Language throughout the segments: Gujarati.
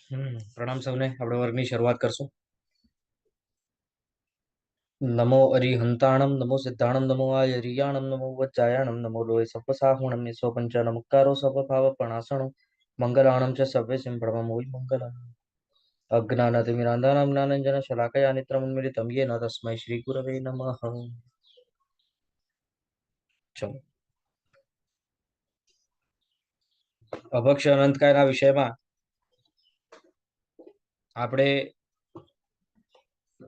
પ્રણામ સૌને. આપણે વર્ગની શરૂઆત કરશું. નમો અરિહંતાણમ, નમો સિદ્ધાણમ, નમો આયરિયાણમ, નમો વજ્જાયાણમ, નમો લોય સપ્પસાહુણમ, યસો પંચાનમુક્તારો સપભાવ પણાસણો મંગલાણમ ચ સભ્ય સિંહણમોય મંગલમ. અજ્ઞાનતિમિરાંધાનામ જ્ઞાનંજન શલાકયા નિત્રમન્મિલિતમ યેન તસ્મૈ શ્રી ગુરવે નમઃ. ચલો, અભક્ષ્ય અનંતકાયના વિષયમાં આપણે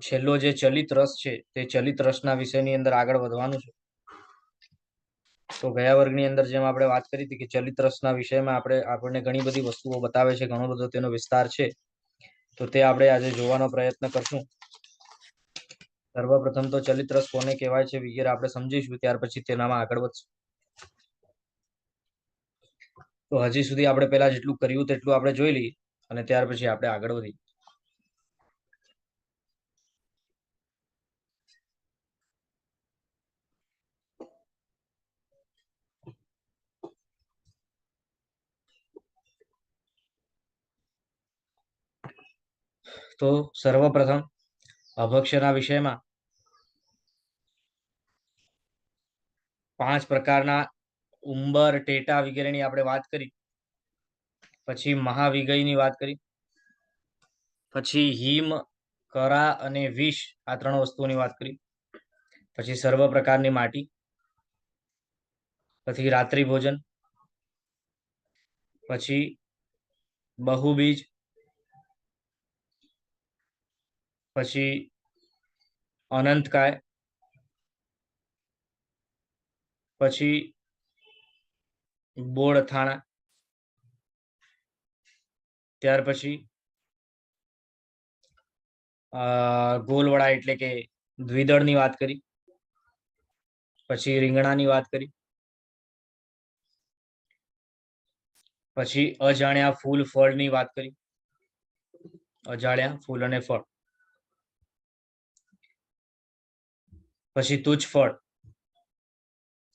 છેલ્લો જે ચલિત રસ છે તે ચલિત રસના વિષયની અંદર આગળ વધવાનું છે. તો ગયા વર્ગની અંદર જેમ આપણે વાત કરી હતી કે ચલિત રસના વિષયમાં આપણને ઘણી બધી વસ્તુઓ બતાવે છે, ઘણો બધો તેનો વિસ્તાર છે, તો તે આપણે આજે જોવાનો પ્રયત્ન કરશું. સર્વપ્રથમ તો ચલિત રસ કોને કહેવાય છે વગેરે આપણે સમજીશું, ત્યાર પછી તેનામાં આગળ વધશું. તો હજી સુધી આપણે પહેલા જેટલું કર્યું તેટલું આપણે જોઈ લઈએ અને ત્યાર પછી આપણે આગળ વધીએ. તો સર્વપ્રથમ અભક્ષ્યના વિષયમાં 5 પ્રકારના ઉંબર, ટેટા વગેરેની આપણે વાત કરી. પછી મહાવિગયની વાત કરી. પછી હિમ, કરા અને વિષ, આ 3 વસ્તુઓની વાત કરી. પછી સર્વ પ્રકારની માટી, પછી રાત્રિ ભોજન, પછી બહુબીજ, પછી અનંતકાય, પછી બોળથાણા, ત્યાર પછી ગોલવડા એટલે કે દ્વિદળની વાત કરી. પછી રીંગણાની વાત કરી. પછી અજાણ્યા ફૂલ ફળની વાત કરી. અજાણ્યા ફૂલ અને ફળ. પછી તુચ્છ ફળ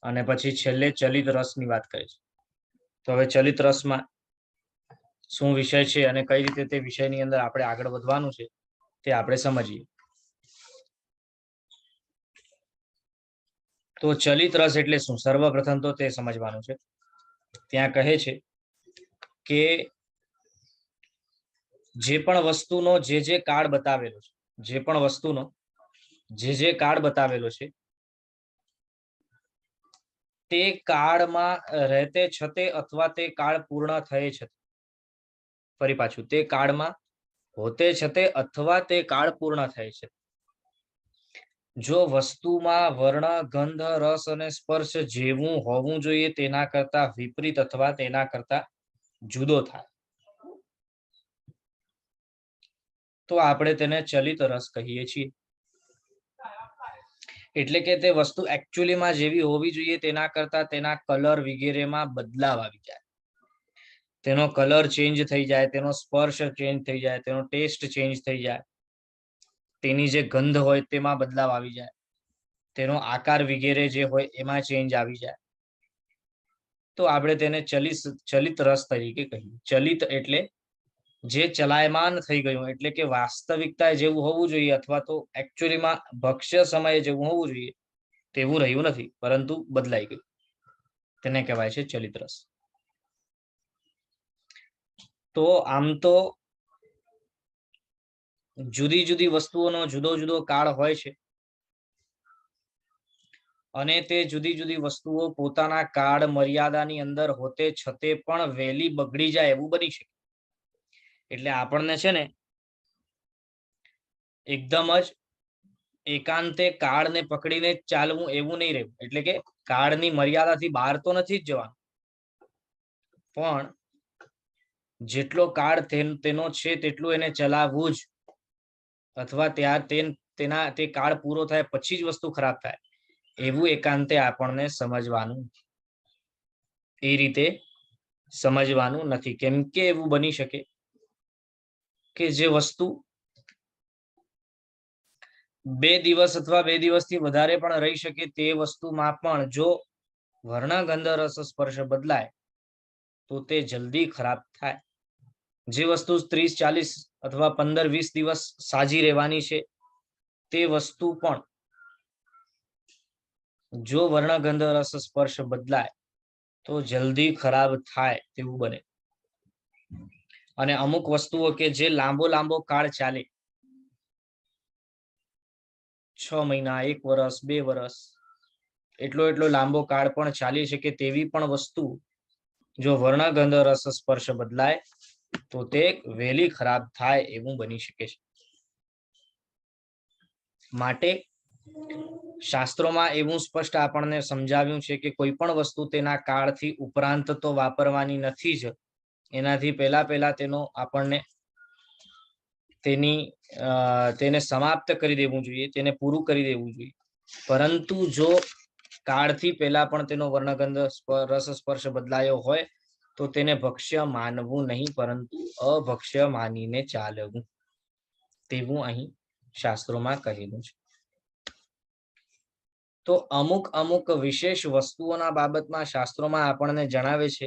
અને પછી છેલ્લે ચલિત રસની વાત કરે છે. તો હવે ચલિત રસમાં શું વિષય છે અને કઈ રીતે તે વિષયની અંદર આપણે આગળ વધવાનું છે તે આપણે સમજીએ. તો ચલિત રસ એટલે શું, સર્વપ્રથમ તો તે સમજવાનું છે. ત્યાં કહે છે કે જે પણ વસ્તુનો જે કાળ બતાવેલો છે, જે પણ વસ્તુનો જે કાળ બતાવેલો છે તે કાળમાં રહેતે છતે અથવા તે કાળ પૂર્ણ થયે છે. ફરી પાછું, તે કાળમાં હોતે છતે અથવા તે કાળ પૂર્ણ થાય છે. જો વસ્તુમાં વર્ણ, ગંધ, રસ અને સ્પર્શ જેવું હોવું જોઈએ તેના કરતા વિપરીત અથવા તેના કરતા જુદો થાય તો આપણે તેને ચલિત રસ કહીએ છીએ. એટલે કે તે વસ્તુ એકચ્યુઅલીમાં જેવી હોવી જોઈએ તેના કરતા તેના કલર વગેરેમાં બદલાવ આવી જાય, તેનો કલર ચેન્જ થઈ જાય, તેનો સ્પર્શ ચેન્જ થઈ જાય, તેનો ટેસ્ટ ચેન્જ થઈ જાય, તેની જે ગંધ હોય તેમાં બદલાવ આવી જાય, તેનો આકાર વગેરે જે હોય એમાં ચેન્જ આવી જાય, તો આપણે તેને ચલિત રસ તરીકે કહીએ. ચલિત એટલે જે ચલાયમાન થઈ ગયું, એટલે કે વાસ્તવિકતા જેવું હોવું જોઈએ અથવા તો એકચ્યુઅલીમાં ભક્ષ્ય સમયે જેવું હોવું જોઈએ તેવું રહ્યું નથી, પરંતુ બદલાઈ ગયું, તેને કહેવાય છે ચલિત રસ. તો આમ તો જુદી જુદી વસ્તુઓનો જુદો જુદો કાળ હોય છે અને તે જુદી જુદી વસ્તુઓ પોતાના કાળ મર્યાદાની અંદર હોતે છતે પણ વહેલી બગડી જાય એવું બની શકે. એટલે આપણને છે ને એકદમ જ એકાંતે કાળને પકડીને ચાલવું એવું નહીં રહેવું. એટલે કે કાળની મર્યાદાથી બહાર તો નથી જ જવાનું, પણ જેટલો કાળ તેનો છે તેટલું એને ચલાવવું જ, અથવા તે કાળ પૂરો થાય પછી જ વસ્તુ ખરાબ થાય એવું એકાંતે આપણને સમજવાનું, એ રીતે સમજવાનું નથી. કેમ કે એવું બની શકે કે જે વસ્તુ 2 દિવસ અથવા 2 દિવસથી વધારે પણ રહી શકે તે વસ્તુમાં પણ જો વર્ણ, ગંધ, રસ, સ્પર્શ બદલાય તો તે જલ્દી ખરાબ થાય. જે વસ્તુ 30-40 અથવા 15-20 દિવસ સાજી રહેવાની છે તે વસ્તુ પણ જો વર્ણ ગંધ રસ સ્પર્શ બદલાય તો જલ્દી ખરાબ થાય તેવું બને. અને અમુક વસ્તુઓ કે જે લાંબો કાળ ચાલે, 6 મહિના, 1 વર્ષ, 2 વર્ષ, એટલો લાંબો કાળ પણ ચાલી શકે તેવી પણ વસ્તુ જો વર્ણ ગંધ રસ સ્પર્શ બદલાય તો તે વહેલી ખરાબ થાય એવું બની શકે છે. માટે શાસ્ત્રોમાં એવું સ્પષ્ટ આપણને સમજાવ્યું છે કે કોઈ પણ વસ્તુ તેના કાળથી ઉપરાંત તો વાપરવાની નથી જ. એનાથી પહેલા તેનો આપણને તેને સમાપ્ત કરી દેવું જોઈએ, તેને પૂરું કરી દેવું જોઈએ. પરંતુ જો કાળથી પહેલા પણ તેનો વર્ણગંધ રસ સ્પર્શ બદલાયો હોય તો તેને ભક્ષ્ય માનવું નહીં, પરંતુ અભક્ષ્ય માનીને ચાલવું, તેવું અહીં શાસ્ત્રોમાં કહેલું છે. તો અમુક વિશેષ વસ્તુઓના બાબતમાં શાસ્ત્રોમાં આપણને જણાવે છે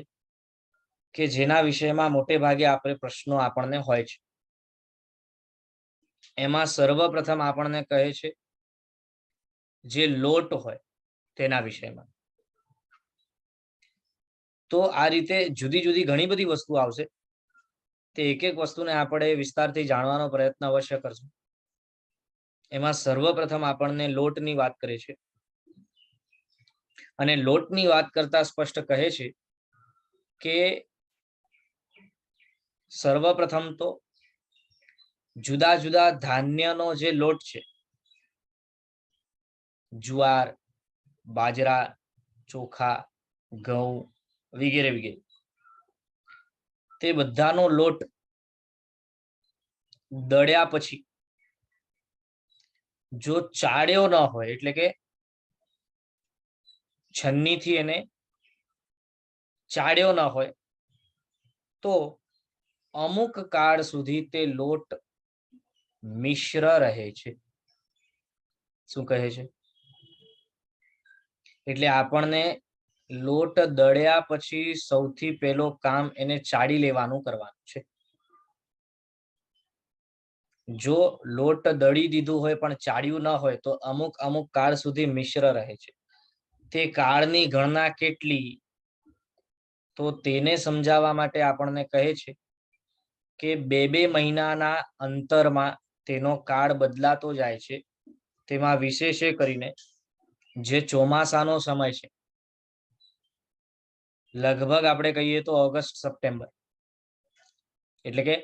કે જેના વિષયમાં મોટે ભાગે આપણે પ્રશ્નો આપણને હોય છે. એમાં સર્વપ્રથમ આપણને કહે છે જે લોટ હોય તેના વિષયમાં. તો આ રીતે જુદી જુદી ઘણી બધી વસ્તુ આવશે, તે એક વસ્તુને આપણે વિસ્તારથી જાણવાનો પ્રયત્ન અવશ્ય કરશું. એમાં સર્વપ્રથમ આપણને લોટની વાત કરે છે અને લોટની વાત કરતા સ્પષ્ટ કહે છે કે સર્વપ્રથમ તો જુદા જુદા ધાન્યનો જે લોટ છે, જુવાર, બાજરા, ચોખા, ઘઉં વગેરે વગેરે, તે બધાનો લોટ દળ્યા પછી જો ચાળ્યો ન હોય, એટલે કે છન્નીથી એને ચાળ્યો ન હોય તો અમુક કાળ સુધી તે લોટ મિશ્ર રહે છે. શું કહે છે? એટલે આપણને લોટ દળ્યા પછી સૌથી પહેલો કામ એને ચાળી લેવાનું કરવાનું છે. જો લોટ દળી દીધું હોય પણ ચાળ્યું ન હોય તો અમુક કાળ સુધી મિશ્ર રહે છે. તે કાળની ગણના કેટલી, તો તેને સમજાવવા માટે આપણને કહે છે કે 2 મહિનાના અંતરમાં તેનો કાળ બદલાતો જાય છે. તેમાં વિશેષ કરીને જે ચોમાસાનો સમય છે, લગભગ આપણે કહીએ તો ઓગસ્ટ સપ્ટેમ્બર, એટલે કે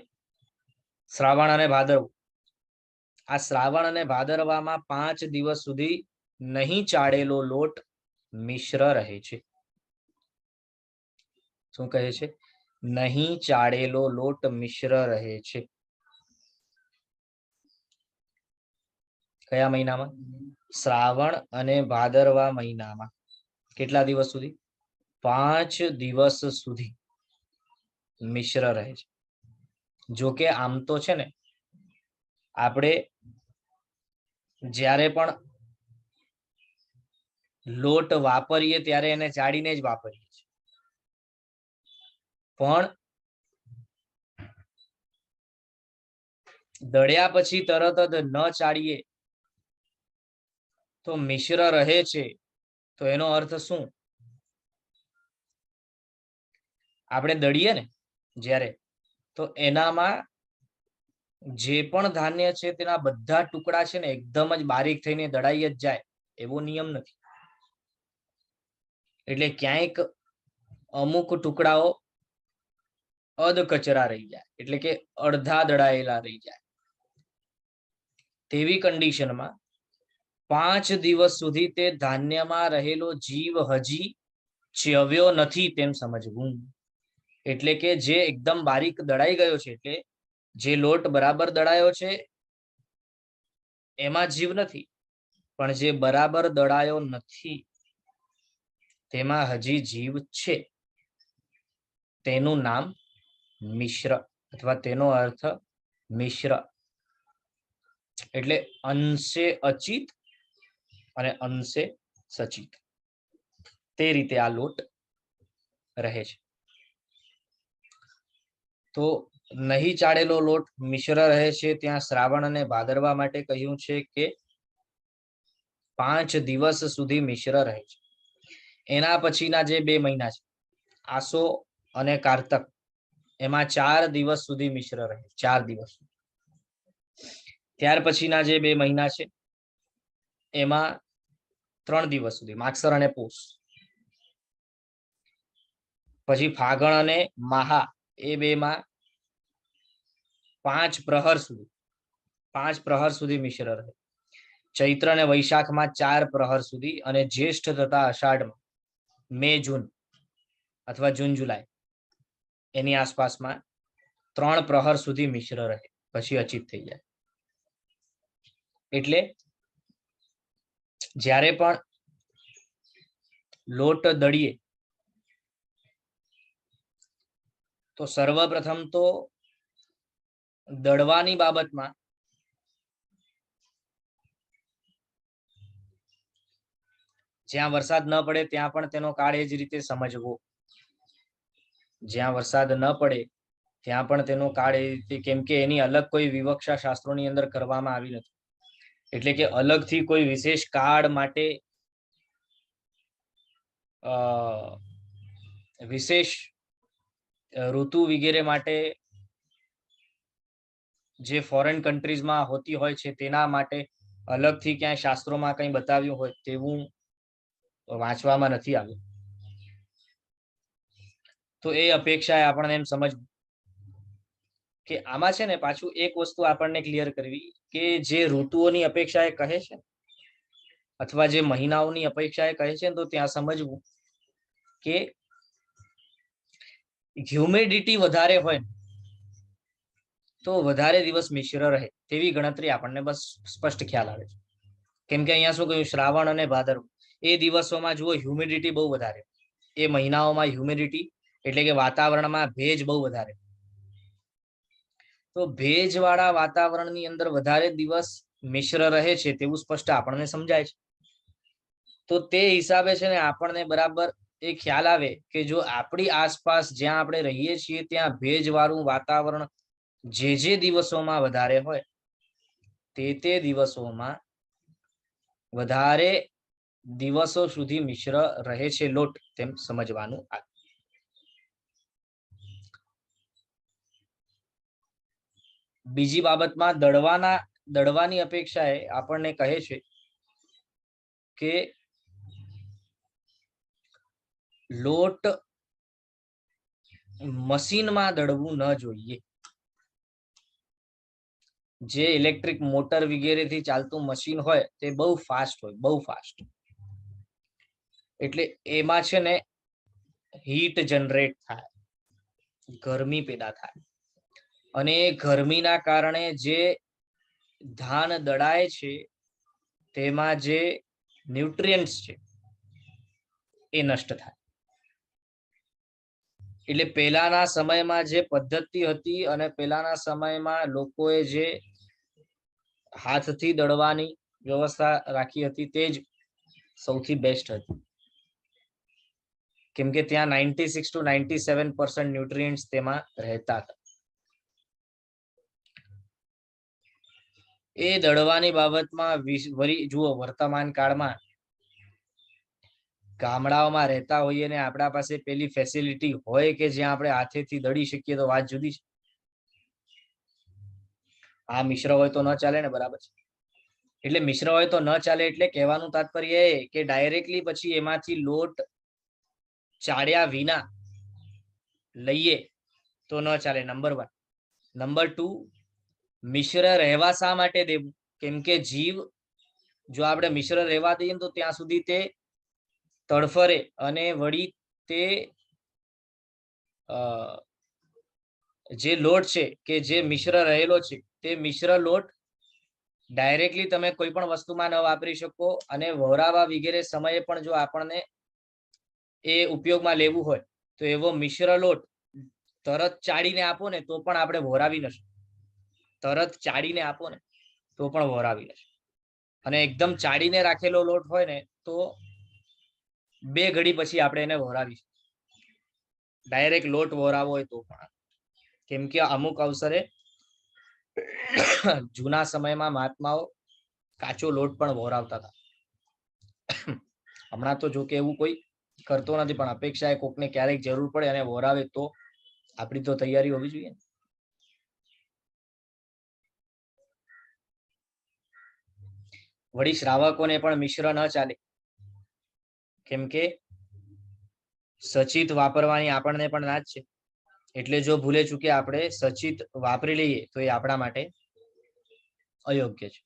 શ્રાવણ અને ભાદરવો, આ શ્રાવણ અને ભાદરવામાં 5 દિવસ સુધી નહીં ચાળેલો લોટ મિશ્ર રહે છે. શું કહે છે? નહીં ચાળેલો લોટ મિશ્ર રહે છે. કયા મહિનામાં? શ્રાવણ અને ભાદરવા મહિનામાં. કેટલા દિવસ સુધી? 5 દિવસ સુધી મિશ્ર રહે છે. જો કે આમ તો છે ને, આપણે જ્યારે પણ લોટ વાપરીએ ત્યારે એને ચાળીને જ વાપરીએ છીએ, પણ દળ્યા પછી તરત જ ન ચાળીએ તો મિશ્ર રહે છે. તો એનો અર્થ શું? આપણે દળીએ ને જ્યારે, તો એનામાં જે પણ ધાન્ય છે તેના બધા ટુકડા છે ને એકદમ જ બારીક થઈને દળાઈ જ જાય એવો નિયમ નથી. એટલે ક્યાંક અમુક ટુકડાઓ અધકચરા રહી જાય, એટલે કે અડધા દળાયેલા રહી જાય. તેવી કન્ડિશનમાં 5 દિવસ સુધી તે ધાન્યમાં રહેલો જીવ હજી ચ્યવ્યો નથી તેમ સમજવું. એટલે કે જે એકદમ બારીક દળાઈ ગયો છે, એટલે જે લોટ બરાબર દળાયો છે એમાં જીવ નથી, પણ જે બરાબર દળાયો નથી તેમાં હજી જીવ છે. તેનું નામ મિશ્ર, અથવા તેનો અર્થ મિશ્ર. એટલે અંશે અચિત અને અંશે સચિત, તે રીતે આ લોટ રહે છે. તો નહીં ચાળેલો લોટ મિશ્ર રહે છે ત્યાં શ્રાવણ અને ભાદરવા માટે કહ્યું છે કે 5 દિવસ સુધી મિશ્ર રહે છે. એના પછીના જે 2 મહિના છે આસો અને કારતક, એમાં 4 દિવસ સુધી મિશ્ર રહે, 4 દિવસ. ત્યાર પછીના જે 2 મહિના છે એમાં 3 દિવસ સુધી, માગસર અને પોષ. પછી ફાગણ અને માહા, એ 2 માં 5 પ્રહર સુધી મિશ્ર રહે. ચૈત્ર અને વૈશાખમાં 4 પ્રહર સુધી, અને જ્યેષ્ઠ તથા અષાઢમાં મે જૂન અથવા જૂન જુલાઈ એની આસપાસમાં 3 પ્રહર સુધી મિશ્ર રહે, પછી અચિત થઈ જાય. એટલે જ્યારે પણ લોટ દળીએ તો સર્વપ્રથમ તો દળવાની બાબતમાં જ્યાં વરસાદ ન પડે ત્યાં પણ તેનો કાળ એ જ રીતે સમજવો. જ્યાં વરસાદ ન પડે ત્યાં પણ તેનો કાળ એ રીતે, કેમ કે એની અલગ કોઈ વિવક્ષા શાસ્ત્રોની અંદર કરવામાં આવી નથી. એટલે કે અલગથી કોઈ વિશેષ કાળ માટે વિશેષ ઋતુ વગેરે માટે જે ફોરેન કન્ટ્રીઝમાં હોતી હોય છે તેના માટે અલગથી ક્યાંય શાસ્ત્રોમાં કંઈ બતાવ્યું હોય તેવું વાંચવામાં નથી આવ્યું. તો એ અપેક્ષાએ આપણને એમ સમજવું કે આમાં છે ને પાછું એક વસ્તુ આપણને ક્લિયર કરવી કે જે ઋતુઓની અપેક્ષા એ કહે છે અથવા જે મહિનાઓની અપેક્ષા એ કહે છે તો ત્યાં સમજવું કે હ્યુમિડિટી વધારે હોય તો વધારે દિવસ મિશ્ર રહે તેવી ગણતરી આપણને બસ સ્પષ્ટ ખ્યાલ આવે છે. કેમ કે અહીંયા શું કહ્યું, શ્રાવણ અને ભાદરવો એ દિવસોમાં જુઓ હ્યુમિડિટી બહુ વધારે, એ મહિનાઓમાં હ્યુમિડિટી એટલે કે વાતાવરણમાં ભેજ બહુ વધારે. તો ભેજવાળા વાતાવરણની અંદર વધારે દિવસ મિશ્ર રહે છે તેવું સ્પષ્ટ આપણને સમજાય છે. તો તે હિસાબે છે ને આપણને બરાબર એ ખ્યાલ આવે કે જો આપણી આસપાસ જ્યાં આપણે રહીએ છીએ ત્યાં ભેજવાળું વાતાવરણ જે દિવસોમાં વધારે હોય તે દિવસોમાં વધારે દિવસો સુધી મિશ્ર રહે છે લોટ, તેમ સમજવાનું. બીજી બાબતમાં દળવાની અપેક્ષાએ આપણને કહે છે કે લોટ મશીનમાં દળવું ન જોઈએ. જે ઇલેક્ટ્રિક મોટર વગેરેથી ચાલતું મશીન હોય તે બહુ ફાસ્ટ હોય, બહુ ફાસ્ટ. એટલે એમાં છે ને હીટ જનરેટ થાય, ગરમી પેદા થાય, અને એ ગરમીના કારણે જે ધાન દળાય છે તેમાં જે ન્યુટ્રિયન્ટ્સ છે એ નષ્ટ થાય. એટલે પહેલાના સમયમાં જે પદ્ધતિ હતી અને પહેલાના સમયમાં લોકોએ જે હાથથી દળવાની વ્યવસ્થા રાખી હતી તે જ સૌથી બેસ્ટ હતી. કેમ કે ત્યાં 96 to 97% ન્યુટ્રિયન્ટ્સ તેમાં રહેતા હતા. એ દળવાની બાબતમાં વળી જુઓ, વર્તમાન કાળમાં ગામડાઓમાં રહેતા હોઈએ ને આપણા પાસે પેલી ફેસિલિટી હોય કે જ્યાં આપણે હાથેથી દળી શકીએ તો વાત જુદી છે. આ મિશ્ર હોય તો ન ચાલે ને, બરાબર છે. એટલે મિશ્ર હોય તો ન ચાલે એટલે કહેવાનું તાત્પર્ય એ કે ડાયરેક્ટલી પછી એમાંથી લોટ ચાળ્યા વિના લઈએ તો ન ચાલે, નંબર 1. નંબર 2, મિશ્ર રહેવા શા માટે દેવું? કેમ કે જીવ જો આપણે મિશ્ર રહેવા દઈએ તો ત્યાં સુધી તે તડફરે અને વળી તે જે લોટ છે કે જે મિશ્ર રહેલો છે તે મિશ્ર લોટ ડાયરેક્ટલી તમે કોઈ પણ વસ્તુમાં ન વાપરી શકો, અને વહોરાવા વગેરે સમયે પણ જો આપણને એ ઉપયોગમાં લેવું હોય તો એવો મિશ્ર લોટ તરત ચાળીને આપો ને તો પણ આપણે વહોરાવી ન શકીએ. તરત ચાળીને આપો ને તો પણ વહોરાવી ન શકીએ. અને એકદમ ચાળીને રાખેલો લોટ હોય ને તો 2 ઘડી પછી આપણે એને વહોરાવી શકીએ. ડાયરેક્ટ લોટ વહોરાવો હોય તો પણ. કેમ કે અમુક અવસરે જૂના સમયમાં મહાત્માઓ કાચો લોટ પણ વહોરાવતા હતા. હમણાં તો જો કે એવું કોઈ કરતો નથી, પણ અપેક્ષા એ કોકને ક્યારેક જરૂર પડે અને વહોરાવે તો આપણી તો તૈયારી હોવી જોઈએ. વળી શ્રાવકોને પણ મિશ્ર ન ચાલે, કેમ કે સચિત વાપરવાની આપણને પણ ના જ છે. એટલે જો ભૂલે ચૂકે આપણે સચિત વાપરી લઈએ તો એ આપણા માટે અયોગ્ય છે.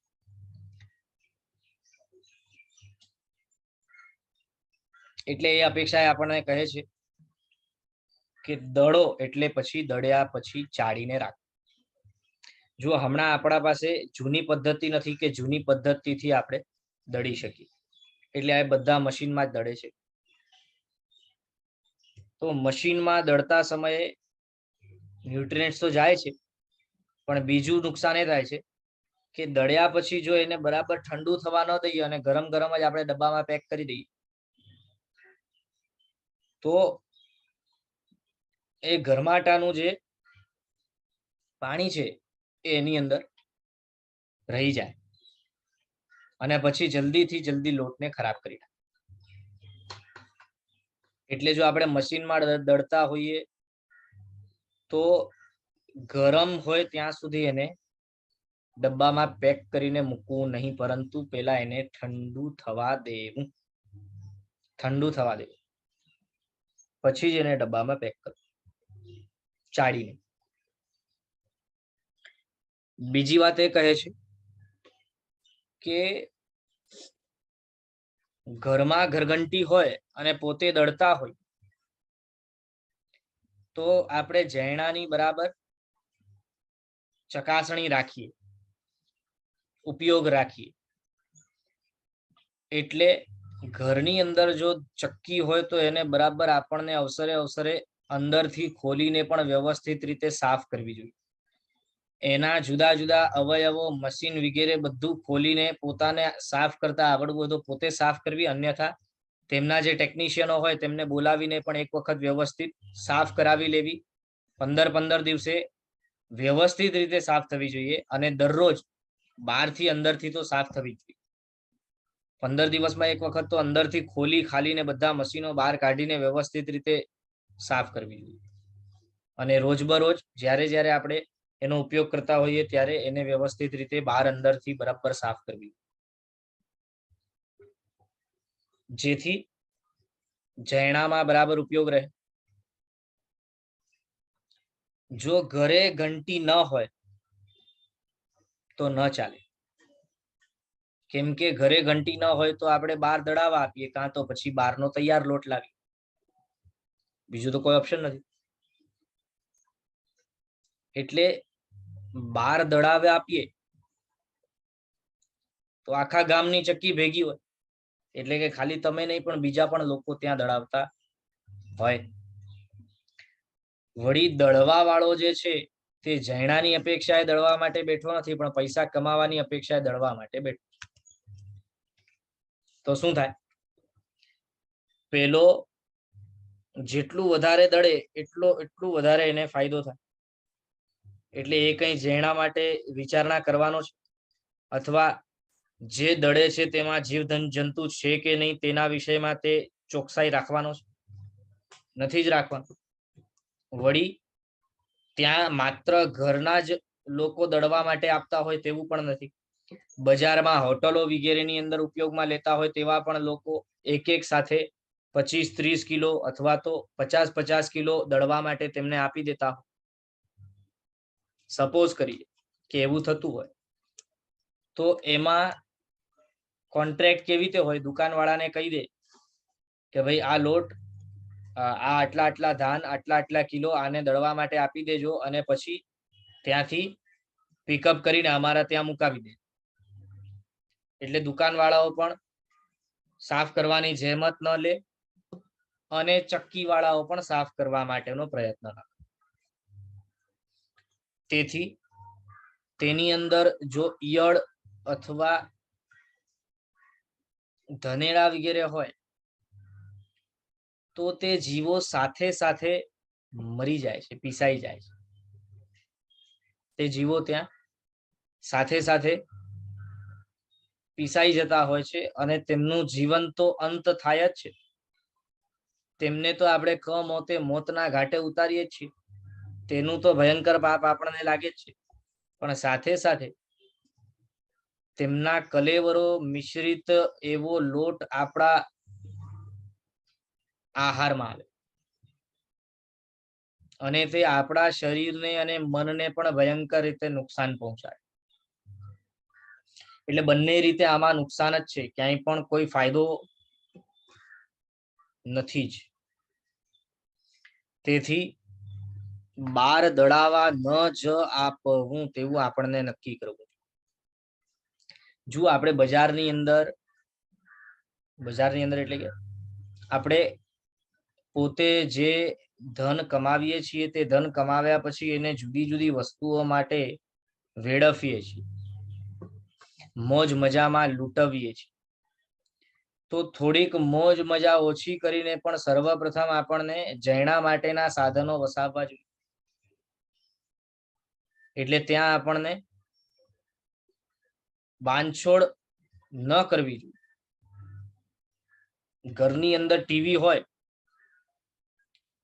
એટલે એ અપેક્ષા આપણને કહે છે કે દળો એટલે પછી દળ્યા પછી ચાળીને રાખો. જો હમણાં આપણા પાસે જૂની પદ્ધતિ નથી કે જૂની પદ્ધતિથી આપણે દળી શકીએ, એટલે આ બધા મશીનમાં જ દળે છે. તો મશીનમાં દળતા સમયે ન્યુટ્રિયન્ટ્સ તો જાય છે, પણ બીજું નુકસાન એ થાય છે કે દળ્યા પછી જો એને બરાબર ઠંડુ થવા ન દઈએ અને ગરમ ગરમ જ આપણે ડબ્બામાં પેક કરી દઈએ તો એ ગરમાટાનું જે પાણી છે એની અંદર રહી જાય અને પછી જલ્દીથી જલ્દી લોટને ખરાબ કરી નાખે. એટલે જો આપણે મશીનમાં દળતા હોઈએ તો ગરમ હોય ત્યાં સુધી એને ડબ્બામાં પેક કરીને મૂકવું નહીં, પરંતુ પેલા એને ઠંડુ થવા દેવું. પછી જ એને ડબ્બામાં પેક કરવું ચાળીને. બીજી વાત એ કહે છે કે ઘરમાં ઘરઘંટી હોય અને પોતે દળતા હોય તો આપણે જૈણાની બરાબર ચકાસણી રાખીએ, ઉપયોગ રાખીએ. એટલે ઘરની અંદર જો ચક્કી હોય તો એને બરાબર આપણને અવસરે અવસરે અંદરથી ખોલીને પણ વ્યવસ્થિત રીતે સાફ કરવી જોઈએ. એના જુદા જુદા અવયવો, મશીન વગેરે બધું ખોલીને પોતાને સાફ કરતા આવડવું હોય તો પોતે સાફ કરવી, અન્યથા તેમના જે ટેકનિશિયનો હોય તેમને બોલાવીને પણ એક વખત વ્યવસ્થિત સાફ કરાવી લેવી. 15 દિવસે વ્યવસ્થિત રીતે સાફ થવી જોઈએ અને દરરોજ બહારથી અંદરથી તો સાફ થવી જોઈએ. 15 દિવસમાં એક વખત તો અંદરથી ખોલી ખાલીને બધા મશીનો બહાર કાઢીને વ્યવસ્થિત રીતે સાફ કરવી જોઈએ. અને રોજબરોજ જ્યારે જ્યારે આપણે એનો ઉપયોગ કરતા હોઈએ ત્યારે એને વ્યવસ્થિત રીતે બહાર અંદરથી બરાબર સાફ કરવી, જેથી જૈણામાં બરાબર ઉપયોગ રહે. જો ઘરે ઘંટી ન હોય તો ન ચાલે, કેમ કે ઘરે ઘંટી ન હોય તો આપણે બહાર દળાવવા આપીએ, કાં તો પછી બહારનો તૈયાર લોટ લાવીએ. બીજું તો કોઈ ઓપ્શન નથી. એટલે બહાર દળાવ્યા આપીએ તો આખા ગામની ચક્કી ભેગી હોય, એટલે કે ખાલી તમે નહીં પણ બીજા પણ લોકો ત્યાં દળાવતા હોય. વળી દળવા વાળો જે છે તે જૈણાની અપેક્ષાએ દળવા માટે બેઠો નથી, પણ પૈસા કમાવાની અપેક્ષાએ દળવા માટે બેઠો. તો શું થાય? પેલો જેટલું વધારે દળે એટલું વધારે એને ફાયદો થાય. એટલે એ કઈ જૈણા માટે વિચારણા કરવાનો છે, અથવા જે દળે છે તેમાં જીવજંતુ જંતુ છે કે નહીં તેના વિષયમાં તે ચોકસાઈ રાખવાનો છે? નથી જ રાખવાનો. વળી ત્યાં માત્ર ઘરના જ લોકો દળવા માટે આપતા હોય તેવું પણ નથી. બજારમાં હોટલો વગેરેની અંદર ઉપયોગમાં લેતા હોય તેવા પણ લોકો એક એક સાથે 25-30 કિલો અથવા તો 50-50 કિલો દળવા માટે તેમને આપી દેતા. સપોઝ કરીએ કે એવું થતું હોય તો એમાં કોન્ટ્રાક્ટ કેવી રીતે હોય? દુકાનવાળાને કહી દે કે ભાઈ આ લોટ, આ આટલા આટલા ધાન, આટલા આટલા કિલો આને દળવા માટે આપી દેજો, અને પછી ત્યાંથી પિકઅપ કરીને અમારા ત્યાં મુકાવી દે. એટલે દુકાનવાળાઓ પણ સાફ કરવાની જહેમત ન લે અને ચક્કી વાળાઓ પણ સાફ કરવા માટેનો પ્રયત્ન કરે. તેથી તેની અંદર જો ઈયળ અથવા ધનેડા વગેરે હોય તો તે જીવો સાથે સાથે મરી જાય છે, પીસાઈ જાય છે. તે જીવો ત્યાં સાથે સાથે પીસાઈ જતા હોય છે અને તેમનું જીવન તો અંત થાય જ છે. તેમને તો આપણે કમોતે મોતના ઘાટે ઉતારીએ જ છીએ. તેનું તો ભયંકર પાપ આપણને લાગે જ છે, પણ સાથે સાથે તેમના કલેવરો મિશ્રિત એવો લોટ આપણા આહારમાં આવે અને તે આપણા શરીરને અને મનને પણ ભયંકર રીતે નુકસાન પહોંચાડે. એટલે બંને રીતે આમાં નુકસાન જ છે, ક્યાંય પણ કોઈ ફાયદો નથી જ. તેથી બાર દડાવા ન જ આપવું તેવું આપણને નક્કી કરવું. જો આપણે બજારની અંદર એટલે કે આપણે પોતે જે ધન કમાવીએ છીએ તે ધન કમાવ્યા પછી એને જુદી જુદી વસ્તુઓ માટે વેડફીએ છીએ, મોજ મજામાં લૂંટવીએ છીએ. તો થોડીક મોજ મજા ઓછી કરીને પણ સર્વપ્રથમ આપણને જૈણા માટેના સાધનો વસાવવા જોઈએ. એટલે ત્યાં આપણને બાંધછોડ ન કરવી જોઈએ. ઘરની અંદર ટીવી હોય,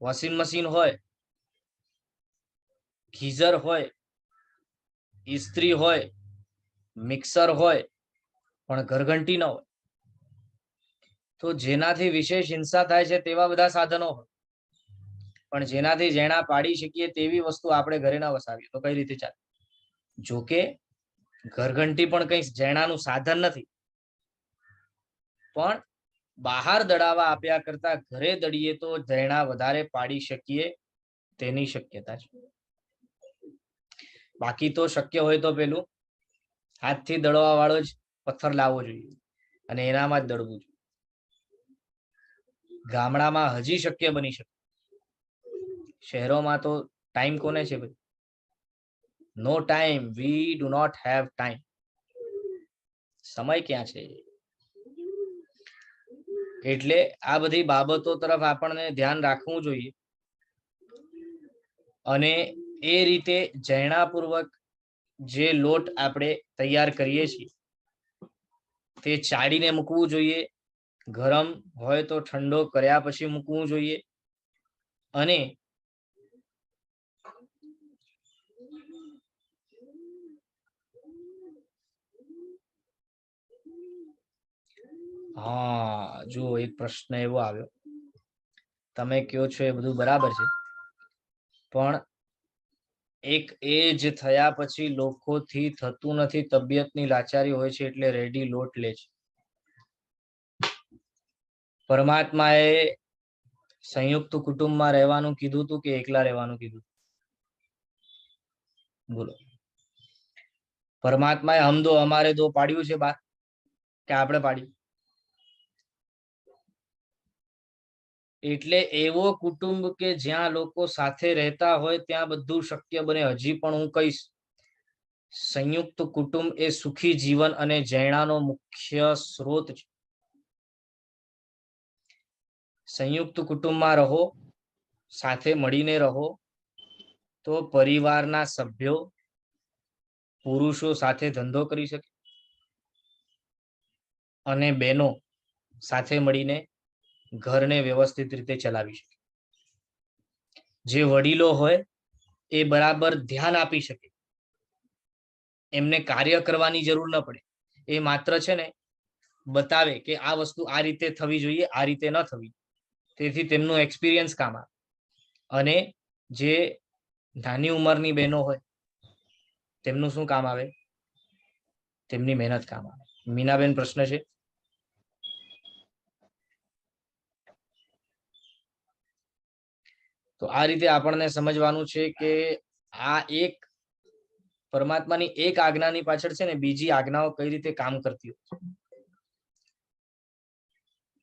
વોશિંગ મશીન હોય, ગીઝર હોય, ઇસ્ત્રી હોય, મિક્સર હોય, પણ ઘરઘંટી ન હોય, તો જેનાથી વિશેષ હિંસા થાય છે તેવા બધા સાધનો હોય, પણ જેનાથી જૈણા પાડી શકીએ તેવી વસ્તુ આપણે ઘરે ન વસાવીએ તો કઈ રીતે ચાલે? જોકે ઘરઘંટી પણ કઈ જૈણાનું સાધન નથી, પણ બહાર દડાવા આપ્યા કરતા ઘરે દડીએ તો જૈણા વધારે પાડી શકીએ તેની શક્યતા છે. બાકી તો શક્ય હોય તો પેલું હાથથી દળવા વાળો જ પથ્થર લાવવો જોઈએ અને એનામાં જ દળવું જોઈએ. ગામડામાં હજી શક્ય બની શકે, શહેરોમાં તો ટાઈમ કોને છે ભાઈ? No time, we do not have time. સમય ક્યાં છે? એટલે આ બધી બાબતો તરફ આપણને ધ્યાન રાખવું જોઈએ અને એ રીતે જૈણાપૂર્વક જે લોટ આપણે તૈયાર કરીએ છીએ તે ચાળીને મૂકવું જોઈએ. ગરમ હોય તો ઠંડો કર્યા પછી મૂકવું જોઈએ અને હા, જો એક પ્રશ્ન એવો આવ્યો, તમે કહો છો એ બધું બરાબર છે, પણ એક એજ થયા પછી લોકોથી થતું નથી, તબિયતની લાચારી હોય છે એટલે રેડી લોટ લે છે. પરમાત્માએ સંયુક્ત કુટુંબમાં રહેવાનું કીધું હતું કે એકલા રહેવાનું કીધું? બોલો. પરમાત્માએ હમ દો હમારે દો પાડ્યું છે બાર કે આપણે પાડ્યું? એટલે એવો કુટુંબ કે જ્યાં લોકો સાથે રહેતા હોય ત્યાં બધું શક્ય બને. હજી પણ હું કહીશ, સંયુક્ત કુટુંબ એ સુખી જીવન અને જૈણાનો મુખ્ય સ્ત્રોત છે. સંયુક્ત કુટુંબમાં રહો, સાથે મળીને રહો, તો પરિવારના સભ્યો પુરુષો સાથે ધંધો કરી શકે અને બહેનો સાથે મળીને ઘરને વ્યવસ્થિત રીતે ચલાવી શકે. જે વડીલો હોય એ બરાબર ધ્યાન આપી શકે, એમને કાર્ય કરવાની જરૂર ન પડે, એ માત્ર છે ને બતાવે કે આ વસ્તુ આ રીતે થવી જોઈએ, આ રીતે ન થવી. તેથી તેમનું એક્સપિરિયન્સ કામ આવે. અને જે નાની ઉંમરની બહેનો હોય તેમનું શું કામ આવે? તેમની મહેનત કામ આવે. મીનાબેન, પ્રશ્ન છે? તો આ રીતે આપણને સમજવાનું છે કે આ એક પરમાત્માની એક આજ્ઞાની પાછળ છે ને બીજી આજ્ઞાઓ કઈ રીતે કામ કરતી હોય.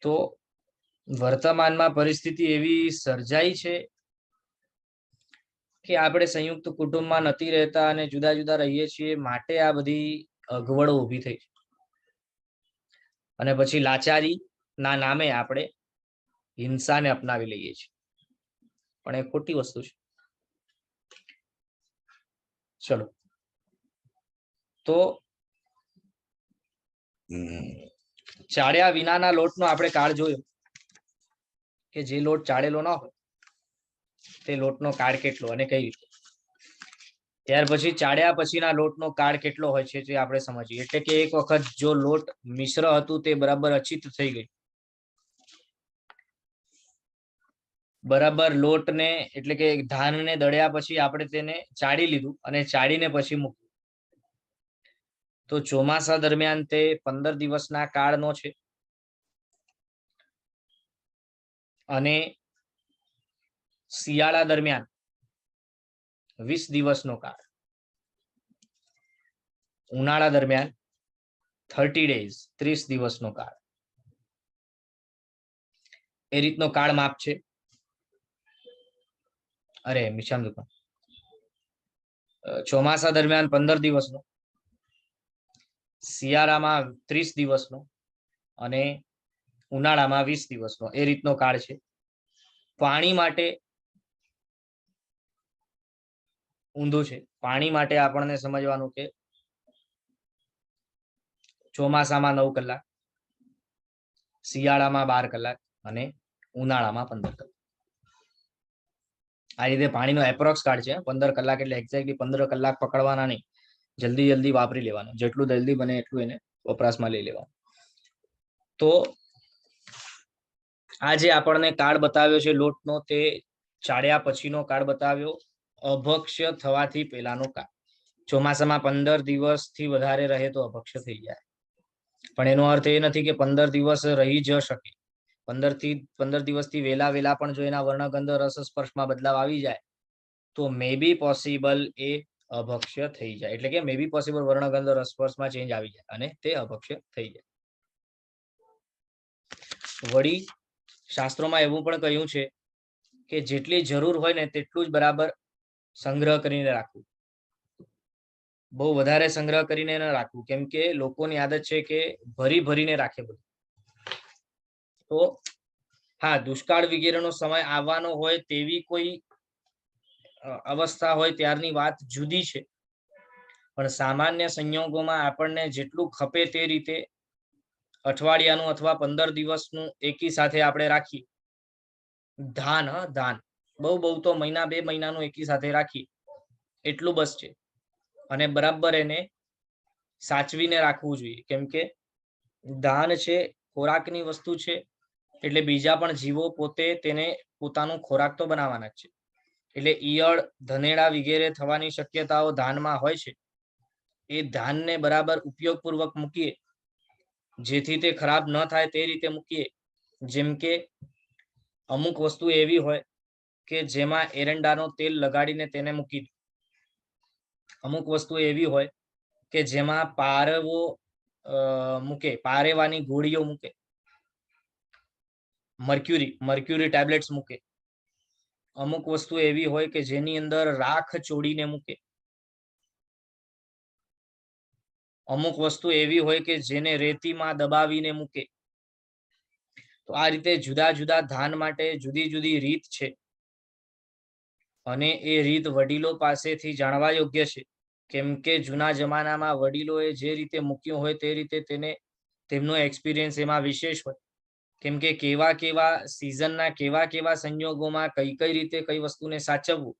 તો વર્તમાનમાં પરિસ્થિતિ એવી સર્જાઈ છે કે આપણે સંયુક્ત કુટુંબમાં નથી રહેતા અને જુદા જુદા રહીએ છીએ, માટે આ બધી અગવડો ઊભી થઈ છે. અને પછી લાચારી ના નામે આપણે હિંસાને અપનાવી લઈએ છીએ, પણ એ ખોટી વસ્તુ છે. ચલો તો ચાળ્યા વિનાના લોટનો આપણે કાળ જોયો કે જે લોટ ચાળેલો ના હોય તે લોટનો કાળ કેટલો અને કઈ રીતે. ત્યાર પછી ચાળ્યા પછીના લોટનો કાળ કેટલો હોય છે તે આપણે સમજીએ. એટલે કે એક વખત જો લોટ મિશ્ર હતું તે બરાબર અચિત થઈ ગઈ, બરાબર લોટને એટલે કે ધાનને દળ્યા પછી આપણે તેને ચાળી લીધું અને ચાળીને પછી મૂક્યું, તો ચોમાસા દરમિયાન તે 15 દિવસના કાળનો છે અને શિયાળા દરમિયાન 20 દિવસનો કાળ, ઉનાળા દરમિયાન 30 ડેઝ 30 દિવસનો કાળ, એ રીતનો કાળ માપ છે. અરે મિશામ દુકાન ચોમાસા દરમિયાન 15 દિવસનો, શિયાળામાં 30 દિવસનો અને ઉનાળામાં 20 દિવસનો, એ રીતનો કાળ છે. પાણી માટે ઊંધું છે. પાણી માટે આપણને સમજવાનું કે ચોમાસામાં 9 કલાક, શિયાળામાં 12 કલાક અને ઉનાળામાં 15 કલાક. આ રીતે પાણીનો એપ્રોક્સ કાળ છે. 15 કલાક એટલે એક્ઝેક્ટલી 15 કલાક પકડવાના નહીં, જલ્દી જલ્દી વાપરી લેવાનું, જેટલું જલ્દી બને એટલું એને વપરાશમાં લઈ લેવાનું. તો આ જે આપણને કાળ બતાવ્યો છે લોટનો, તે ચાળ્યા પછીનો કાળ બતાવ્યો, અભક્ષ્ય થવાથી પહેલાનો કાળ. ચોમાસામાં 15 દિવસથી વધારે રહે તો અભક્ષ્ય થઈ જાય, પણ એનો અર્થ એ નથી કે 15 દિવસ રહી જ શકે. 15 દિવસથી વેલા પણ જો એના વર્ણગંધ રસ સ્પર્શમાં બદલાવ આવી જાય તો મે બી પોસિબલ એ અભક્ષ્ય થઈ જાય. એટલે કે મે બી પોસિબલ વર્ણગંધ રસ સ્પર્શમાં ચેન્જ આવી જાય અને તે અભક્ષ્ય થઈ જાય. વળી શાસ્ત્રોમાં એવું પણ કહ્યું છે કે જેટલી જરૂર હોય ને તેટલું જ બરાબર સંગ્રહ કરીને રાખવું, બહુ વધારે સંગ્રહ કરીને ન રાખવું, કેમ કે લોકોની આદત છે કે ભરીને રાખે બધું. તો હા, દુષ્કાળ વગેરેનો સમય આવવાનો હોય તેવી કોઈ અવસ્થા હોય ત્યારની વાત જુદી છે, પણ સામાન્ય સંજોગોમાં આપણને જેટલું ખપે તે રીતે અઠવાડિયાનું અથવા 15 દિવસનું એકી સાથે આપણે રાખીએ. ધાન બહુ તો મહિના 2 મહિનાનું એકી સાથે રાખીએ એટલું બસ છે. અને બરાબર એને સાચવીને રાખવું જોઈએ, કેમ કે ધાન છે ખોરાકની વસ્તુ છે, એટલે બીજા પણ જીવો પોતે તેને પોતાનો ખોરાક તો બનાવવાના જ છે. એટલે ઈયળ, ધનેડા વગેરે થવાની શક્યતાઓ ધાનમાં હોય છે. એ ધાનને બરાબર ઉપયોગપૂર્વક મૂકીએ, જેથી તે ખરાબ ન થાય તે રીતે મૂકીએ. જેમ કે અમુક વસ્તુ એવી હોય કે જેમાં એરંડાનો તેલ લગાડીને તેને મૂકી દો. અમુક વસ્તુ એવી હોય કે જેમાં પારવો મૂકે, પારેવાની ગોળીઓ મૂકે, મર્ક્યુરી ટેબ્લેટ્સ મૂકે. અમુક વસ્તુ એવી હોય કે જેની અંદર રાખ ચોડીને મૂકે. અમુક વસ્તુ એવી હોય કે જેને રેતીમાં દબાવીને મૂકે. તો આ રીતે જુદા જુદા ધાન માટે જુદી જુદી રીત છે, અને એ રીત વડીલો પાસેથી જાણવા યોગ્ય છે, કેમ કે જૂના જમાનામાં વડીલોએ જે રીતે મૂક્યું હોય તે રીતે તેમનો એક્સપિરિયન્સ એમાં વિશેષ હોય, કેમ કે કેવા સિઝનના કેવા સંજોગોમાં કઈ રીતે કઈ વસ્તુને સાચવવું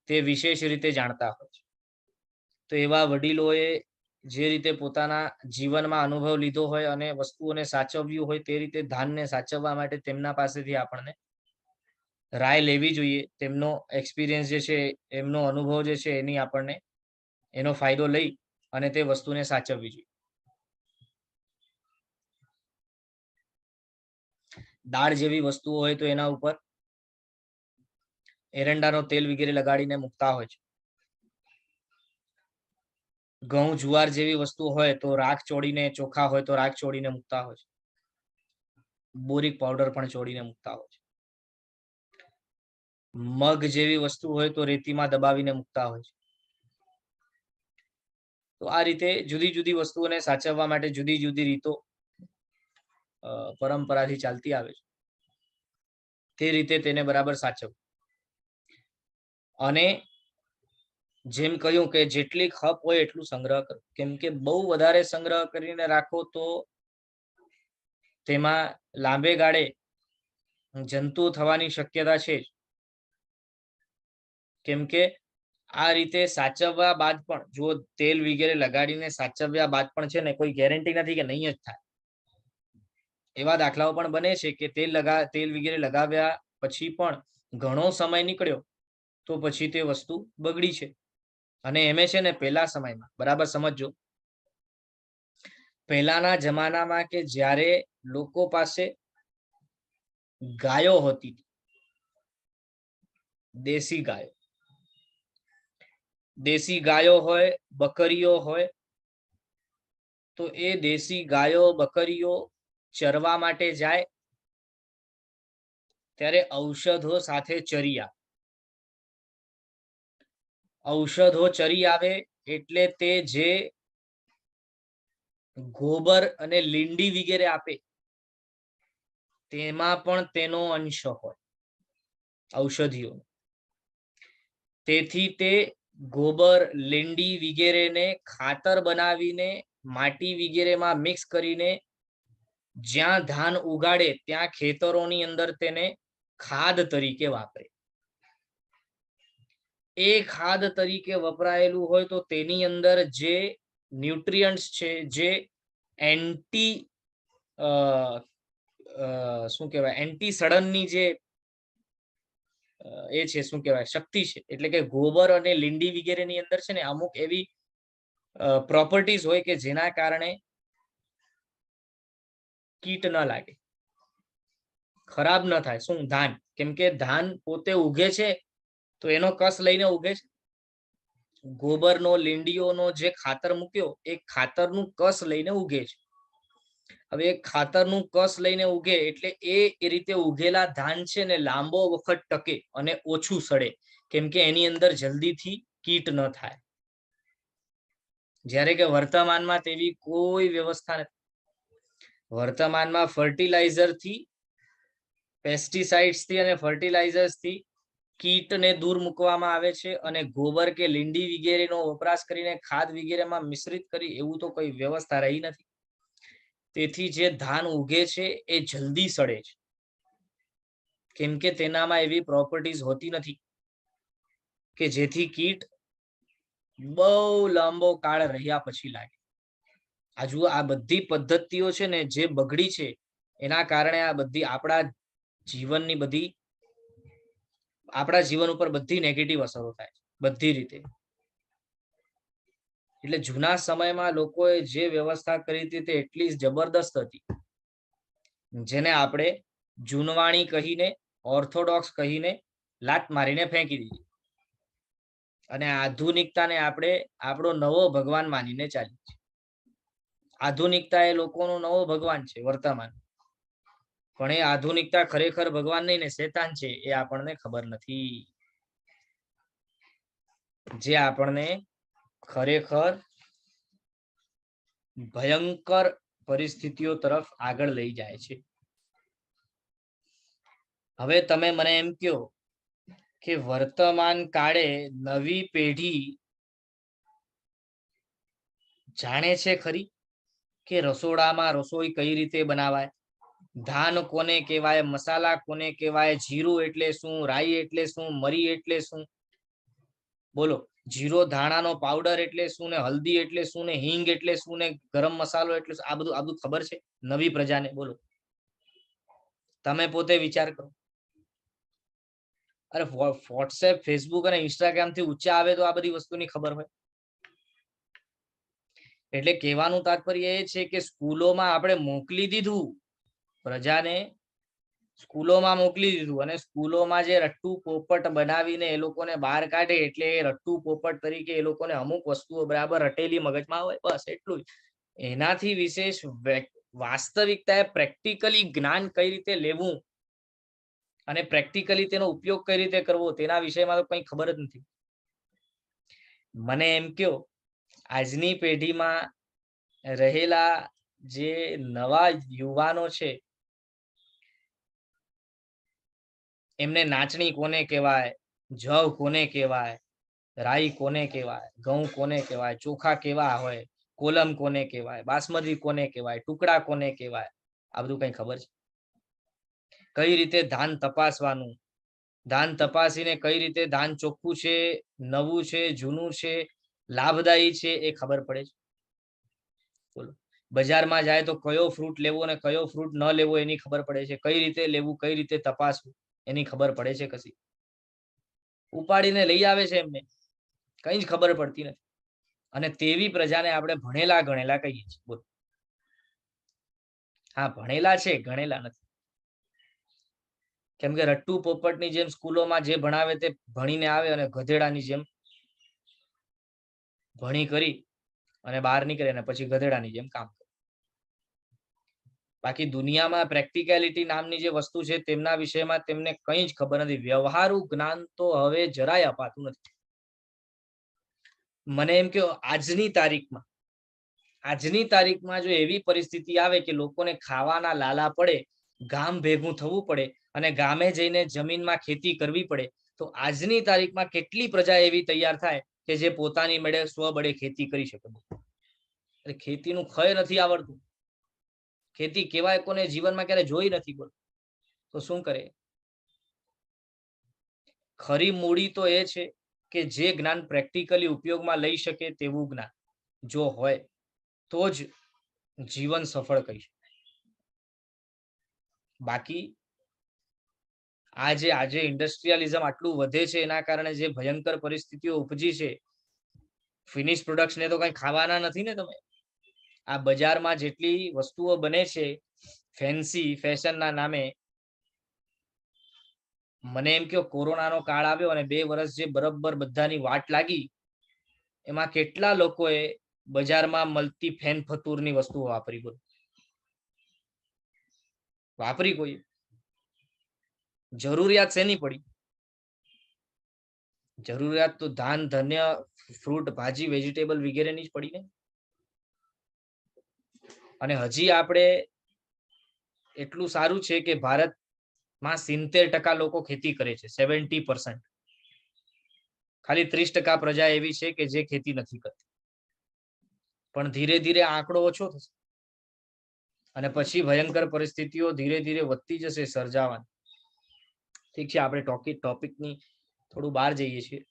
તે વિશેષ રીતે જાણતા હોય છે. તો એવા વડીલોએ જે રીતે પોતાના જીવનમાં અનુભવ લીધો હોય અને વસ્તુઓને સાચવ્યું હોય તે રીતે ધાનને સાચવવા માટે તેમના પાસેથી આપણને રાય લેવી જોઈએ. તેમનો એક્સપિરિયન્સ જે છે, એમનો અનુભવ જે છે, એની આપણને એનો ફાયદો લઈ અને તે વસ્તુને સાચવવી જોઈએ. દાળ જેવી વસ્તુઓ હોય તો એના ઉપર એરંડાનો તેલ વગેરે લગાડીને મૂકતા હોય છે. ઘઉં, જુવાર જેવી વસ્તુ હોય તો રાખ ચોડીને, ચોખા હોય તો રાખ ચોડીને મૂકતા હોય છે. બોરિક પાવડર પણ ચોડીને મૂકતા હોય છે. મગ જેવી વસ્તુ હોય તો રેતીમાં દબાવીને મૂકતા હોય છે. તો આ રીતે જુદી જુદી વસ્તુઓને સાચવવા માટે જુદી જુદી રીતો પરંપરાથી ચાલતી આવે છે. તે રીતે તેને બરાબર સાચવવું. અને જેમ કહ્યું કે જેટલી ખપ હોય એટલું સંગ્રહ કરો, કેમ કે બહુ વધારે સંગ્રહ કરીને રાખો તો તેમાં લાંબે ગાળે જંતુ થવાની શક્યતા છે જ. કેમ કે આ રીતે સાચવવા બાદ પણ જો તેલ વગેરે લગાડીને સાચવ્યા બાદ પણ છે ને કોઈ ગેરંટી નથી કે નહીં જ થાય. એવા દાખલાઓ પણ બને છે કે તેલ વગેરે લગાવ્યા પછી પણ ઘણો સમય નીકળ્યો તો પછી તે વસ્તુ બગડી છે. અને એમે છે ને પહેલા સમયમાં બરાબર સમજજો, પહેલાના જમાનામાં કે જ્યારે લોકો પાસે ગાયો હતી, દેશી ગાયો હોય, બકરીઓ હોય, તો એ દેશી ગાયો બકરીઓ ચરવા માટે જાય ત્યારે ઔષધો સાથે ઔષધો ચરી આવે એટલે તે જે ગોબર અને લીંડી વગેરે આપે તેમાં પણ તેનો અંશ હોય ઔષધિઓ. તેથી તે ગોબર લીંડી વગેરેને ખાતર બનાવીને માટી વગેરેમાં મિક્સ કરીને જ્યાં ધાન ઉગાડે ત્યાં ખેતરોની અંદર તેને ખાદ તરીકે વાપરે. એ ખાદ તરીકે વપરાયેલું હોય તો તેની અંદર જે ન્યુટ્રિયન્ટ્સ છે, જે એન્ટી શું કહેવાય એન્ટી સડનની જે એ છે શું કહેવાય શક્તિ છે, એટલે કે ગોબર અને લીંડી વગેરેની અંદર છે ને અમુક એવી પ્રોપર્ટીઝ હોય કે જેના કારણે કીટ ન લાગે, ખરાબ ન થાય. શું? ધાન. કેમ કે ધાન પોતે ઉગે છે તો એનો કસ લઈને ઉગે છે. ગોબરનો લીંડીઓનો જે ખાતર મૂક્યો એ ખાતરનું કસ લઈને ઉગે છે. હવે ખાતરનું કસ લઈને ઉગે એટલે એ રીતે ઉગેલા ધાન છે ને લાંબો વખત ટકે અને ઓછું સડે, કેમ કે એની અંદર જલ્દીથી કીટ ન થાય. જ્યારે કે વર્તમાનમાં તેવી કોઈ વ્યવસ્થા નથી. વર્તમાનમાં ફર્ટિલાઇઝરથી, પેસ્ટિસાઇડ્સથી અને ફર્ટિલાઇઝર્સથી કીટને દૂર મૂકવામાં આવે છે અને ગોબર કે લીંડી વગેરેનો વપરાશ કરીને ખાદ વગેરેમાં મિશ્રિત કરી એવું તો કોઈ વ્યવસ્થા રહી નથી. તેથી જે ધાન ઉગે છે એ જલ્દી સડે છે, કેમ કે તેનામાં એવી પ્રોપર્ટીઝ હોતી નથી કે જેથી કીટ બહુ લાંબો કાળ રહ્યા પછી લાગે. આ જુઓ, આ બધી પદ્ધતિઓ છે ને જે બગડી છે એના કારણે આ બધી આપણા જીવન ઉપર બધી નેગેટિવ અસરો થાય છે, બધી રીતે. એટલે જૂના સમયમાં લોકોએ જે વ્યવસ્થા કરી હતી તે એટલી જબરદસ્ત હતી, જેને આપણે જૂનવાણી કહીને, ઓર્થોડોક્સ કહીને લાત મારીને ફેંકી દીધી અને આધુનિકતાને આપણે આપણો નવો ભગવાન માનીને ચાલીએ છીએ. આધુનિકતા એ લોકોનો નવો ભગવાન છે વર્તમાન, પણ એ આધુનિકતા ખરેખર ભગવાન નહીં ને શેતાન છે એ આપણને ખબર નથી. જે આપણને ખરેખર ભયંકર પરિસ્થિતિઓ તરફ આગળ લઈ જાય છે. હવે તમે મને એમ કહો કે વર્તમાન કાળે નવી પેઢી જાણે છે ખરી કે રસોડામાં રસોઈ કઈ રીતે બનાવાય, ધાન કોને કહેવાય, મસાલા કોને કહેવાય, જીરું એટલે શું, રાઈ એટલે શું, મરી એટલે શું? બોલો. જીરો ધાણાનો પાવડર એટલે શું ને હલ્દી એટલે શું ને હિંગ એટલે શું ને ગરમ મસાલો એટલે શું? આ બધું ખબર છે નવી પ્રજાને? બોલો, તમે પોતે વિચાર કરો. અરે વોટ્સએપ, ફેસબુક અને ઇન્સ્ટાગ્રામ થી ઊંચા આવે તો આ બધી વસ્તુની ખબર હોય. એટલે કહેવાનું તાત્પર્ય એ છે કે સ્કૂલોમાં આપણે મોકલી દીધું પ્રજાને, સ્કૂલોમાં મોકલી દીધું અને સ્કૂલોમાં જે રટ્ટુ પોપટ બનાવીને એ લોકોને બહાર કાઢે એટલે એ રટ્ટુ પોપટ તરીકે એ લોકોને અમુક વસ્તુઓ બરાબર રટેલી મગજમાં હોય, બસ એટલું જ. એનાથી વિશેષ વાસ્તવિકતાએ પ્રેક્ટિકલી જ્ઞાન કઈ રીતે લેવું અને પ્રેક્ટિકલી તેનો ઉપયોગ કઈ રીતે કરવો તેના વિષયમાં તો કંઈ ખબર જ નથી. મને એમ કહો, આજની પેઢીમાં રહેલા જે નવા યુવાનો છે એમને નાચણી કોને કહેવાય, જવ કોને કહેવાય, રાઈ કોને કહેવાય, ઘઉં કોને કહેવાય, ચોખા કેવા હોય, કોલમ કોને કહેવાય, બાસમતી કોને કહેવાય, ટુકડા કોને કહેવાય, આ બધું કઈ ખબર છે? કઈ રીતે ધાન તપાસવાનું, ધાન તપાસીને કઈ રીતે ધાન ચોખ્ખું છે, નવું છે, જૂનું છે, લાભદાયી છે, એ ખબર પડે છે? બોલો. બજારમાં જાય તો કયો ફ્રૂટ લેવો અને કયો ફ્રૂટ ન લેવો એની ખબર પડે છે? કઈ રીતે લેવું, કઈ રીતે તપાસવું એની ખબર પડે છે? કશી ઉપાડીને લઈ આવે છે એમને, કઈ જ ખબર પડતી નથી. અને તેવી પ્રજાને આપણે ભણેલા ગણેલા કહીએ છીએ. બોલો. હા, ભણેલા છે, ગણેલા નથી. કેમ કે રટ્ટુ પોપટની જેમ સ્કૂલોમાં જે ભણાવે તે ભણીને આવે અને ગધેડાની જેમ ભણી કરી અને બહાર નીકળે અને પછી ગધેડાની જેમ કામ કરે. બાકી દુનિયામાં પ્રેક્ટિકેલિટી નામની જે વસ્તુ છે તેમના વિષયમાં તેમને કંઈ જ ખબર નથી. વ્યવહારુ જ્ઞાન તો હવે જરાય અપાતું નથી. મને એમ કે આજની તારીખમાં જો એવી પરિસ્થિતિ આવે કે લોકોને ખાવાના લાલા પડે, ગામ ભેગું થવું પડે અને ગામે જઈને જમીનમાં ખેતી કરવી પડે, તો આજની તારીખમાં કેટલી પ્રજા એવી તૈયાર થાય કે જે પોતાની મેળે સ્વબળે ખેતી કરી શકે? એટલે ખેતીનું ખય નથી આવડતું, ખેતી કેવાય કોને જીવનમાં ક્યારે જોઈ નથી, બોલ તો શું કરે? ખરી મૂડી તો એ છે કે જે જ્ઞાન પ્રેક્ટિકલી ઉપયોગમાં લઈ શકે તેવું જ્ઞાન જો હોય તો જ જીવન સફળ કરી શકાય. બાકી આજે ઇન્ડસ્ટ્રીયલિઝમ આટલું વધે છે એના કારણે જે ભયંકર પરિસ્થિતિઓ ઉપજી છે, ફિનિશ પ્રોડક્ટ્સ ને તો કઈ ખાવાના નથી ને તમે. આ બજારમાં જેટલી વસ્તુઓ બને છે ફેન્સી ફેશનના નામે, મને એમ કહો કોરોનાનો કાળ આવ્યો અને 2 વર્ષ જે બરાબર બધાની વાટ લાગી, એમાં કેટલા લોકોએ બજારમાં મળતી ફેન ફતુરની વસ્તુઓ વાપરી કોઈ? જરૂરિયાત શેની પડી? જરૂરિયાત તો ધાન ધન્ય ફ્રૂટ ભાજી વેજીટેબલ વગેરેની જ પડી ને. અને હજી આપણે એટલું સારું છે કે ભારતમાં 70% લોકો ખેતી કરે છે, 70%. ખાલી 30% પ્રજા એવી છે કે જે ખેતી નથી કરતી. પણ ધીરે ધીરે આંકડો ઓછો થશે અને પછી ભયંકર પરિસ્થિતિઓ ધીરે ધીરે વધતી જશે સર્જાવાની. ઠીક છે, આપણે ટોપિકની થોડું બહાર જઈએ છીએ.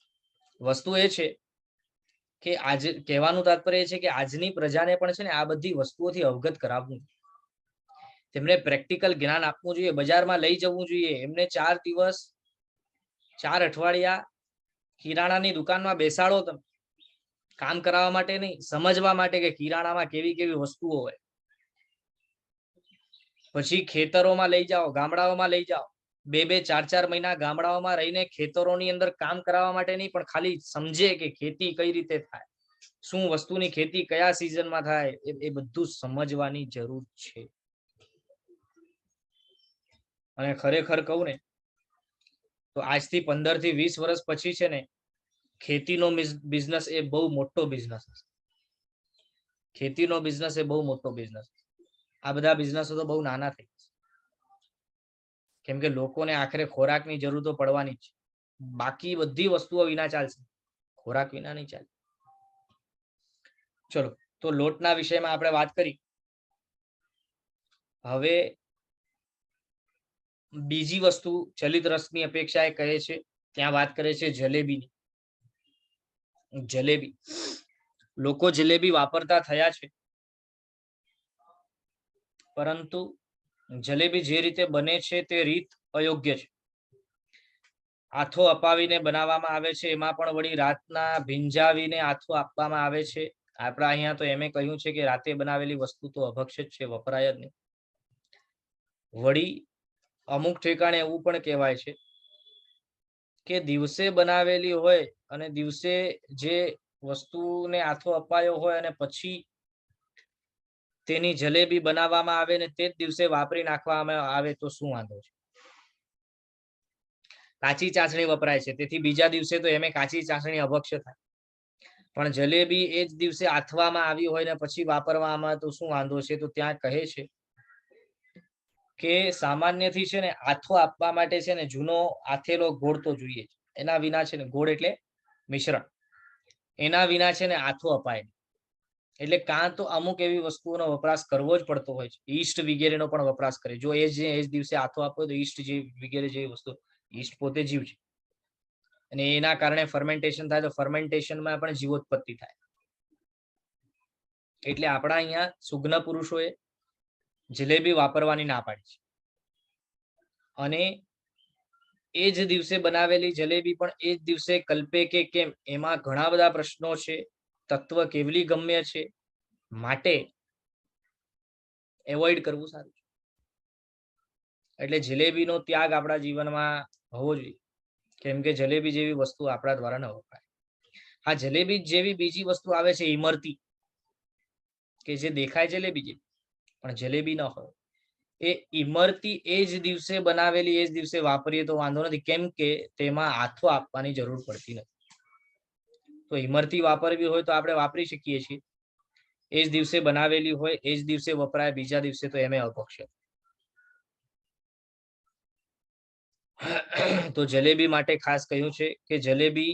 વસ્તુ એ છે કે આજે કહેવાનું તાત્પર્ય એ છે કે આજની પ્રજાને પણ છે ને આ બધી વસ્તુઓથી અવગત કરાવવું, તેમને પ્રેક્ટિકલ જ્ઞાન આપવું જોઈએ, બજારમાં લઈ જવું જોઈએ. એમને 4 દિવસ 4 અઠવાડિયા કિરાણાની દુકાનમાં બેસાડો, તમે કામ કરાવવા માટે નહીં, સમજવા માટે કે કિરાણામાં કેવી કેવી વસ્તુઓ હોય. પછી ખેતરોમાં લઈ જાઓ, ગામડાઓમાં લઈ જાઓ, 2-4 મહિના ગામડાઓમાં રહીને ખેતરોની અંદર કામ કરાવવા માટે નહીં, પણ ખાલી સમજે કે ખેતી કઈ રીતે થાય, શું વસ્તુની ખેતી કયા સિઝનમાં થાય, એ બધું સમજવાની જરૂર છે. અને ખરેખર કહું ને તો આજથી 15 થી 20 વર્ષ પછી છે ને ખેતીનો બિઝનેસ એ બહુ મોટો બિઝનેસ હશે. ખેતીનો બિઝનેસ એ બહુ મોટો બિઝનેસ. આ બધા બિઝનેસો તો બહુ નાના થઈ જશે. કેમ કે લોકોને આખરે ખોરાકની જરૂર તો પડવાની જ છે. બાકી બધી વસ્તુઓ વિના ચાલશે, ખોરાક વિના નહીં ચાલે. ચલો, તો લોટના વિષયમાં આપણે વાત કરી. હવે બીજી વસ્તુ ચલિત રસની અપેક્ષા એ કહે છે, ત્યાં વાત કરે છે જલેબીની. જલેબી, લોકો જલેબી વાપરતા થયા છે, પરંતુ જલેબી જે રીતે બને છે તે રીત અયોગ્ય છે. આથો અપાવીને બનાવવામાં આવે છે, એમાં પણ વળી રાતના ભીંજાવીને આથો આપવામાં આવે છે. આપણા અહીંયા તો એમ કહ્યું છે કે રાતે બનાવેલી વસ્તુ તો અભક્ષ જ છે, વપરાય જ નહીં. વળી અમુક ઠેકાણે એવું પણ કહેવાય છે કે દિવસે બનાવેલી હોય અને દિવસે જે વસ્તુને આથો અપાયો હોય અને પછી તેની જલેબી બનાવવામાં આવે ને તે જ દિવસે વાપરી નાખવામાં આવે તો શું વાંધો છે? કાચી ચાસણી વપરાય છે, તેથી બીજા દિવસે તો એમે કાચી ચાસણી અભક્ષ્ય થાય. પણ જલેબી એ જ દિવસે આથવામાં આવી હોય ને પછી વાપરવામાં તો શું વાંધો છે? તો ત્યાં કહે છે કે સામાન્યથી છે ને આથો આપવા માટે છે ને જૂનો આથેલો ગોળ તો જોઈએ. એના વિના છે ને ગોળ એટલે મિશ્રણ, એના વિના છે ને આથો અપાય. એટલે કાં તો અમુક એવી વસ્તુઓનો વપરાશ કરવો જ પડતો હોય છે, ઈસ્ટ વગેરેનો પણ વપરાશ કરે. જો એ જ દિવસે આથો આપો તો ઈસ્ટ જે વગેરે જેવી વસ્તુ, ઈસ્ટ પોતે જીવ છે અને એના કારણે ફર્મેન્ટેશન થાય, તો ફર્મેન્ટેશનમાં પણ જીવોત્પત્તિ થાય. એટલે આપણા અહીંયા સુગ્ન પુરુષોએ જલેબી વાપરવાની ના પાડી છે. અને એ જ દિવસે બનાવેલી જલેબી પણ એ જ દિવસે કલ્પે કે કેમ, એમાં ઘણા બધા પ્રશ્નો છે, તત્વ કેવલી ગમ્ય છે, માટે એવોઇડ કરવું સારું છે. એટલે જલેબીનો ત્યાગ આપણા જીવનમાં હોવો જોઈએ, કેમ કે જલેબી જેવી વસ્તુ આપણા દ્વારા ન વપરાય. હા, જલેબી જેવી બીજી વસ્તુ આવે છે ઇમરતી, કે જે દેખાય જલેબી જેવી પણ જલેબી ન હોય. એ ઇમરતી એ જ દિવસે બનાવેલી એ જ દિવસે વાપરીએ તો વાંધો નથી, કેમ કે તેમાં આથો આપવાની જરૂર પડતી નથી. તો ઇમરતી વાપરવી હોય તો આપણે વાપરી શકીએ છીએ. એ જ દિવસે બનાવેલી હોય, એ જ દિવસે વપરાય, બીજા દિવસે તો એમે અપક્ષ. તો જલેબી માટે ખાસ કહ્યું છે કે જલેબી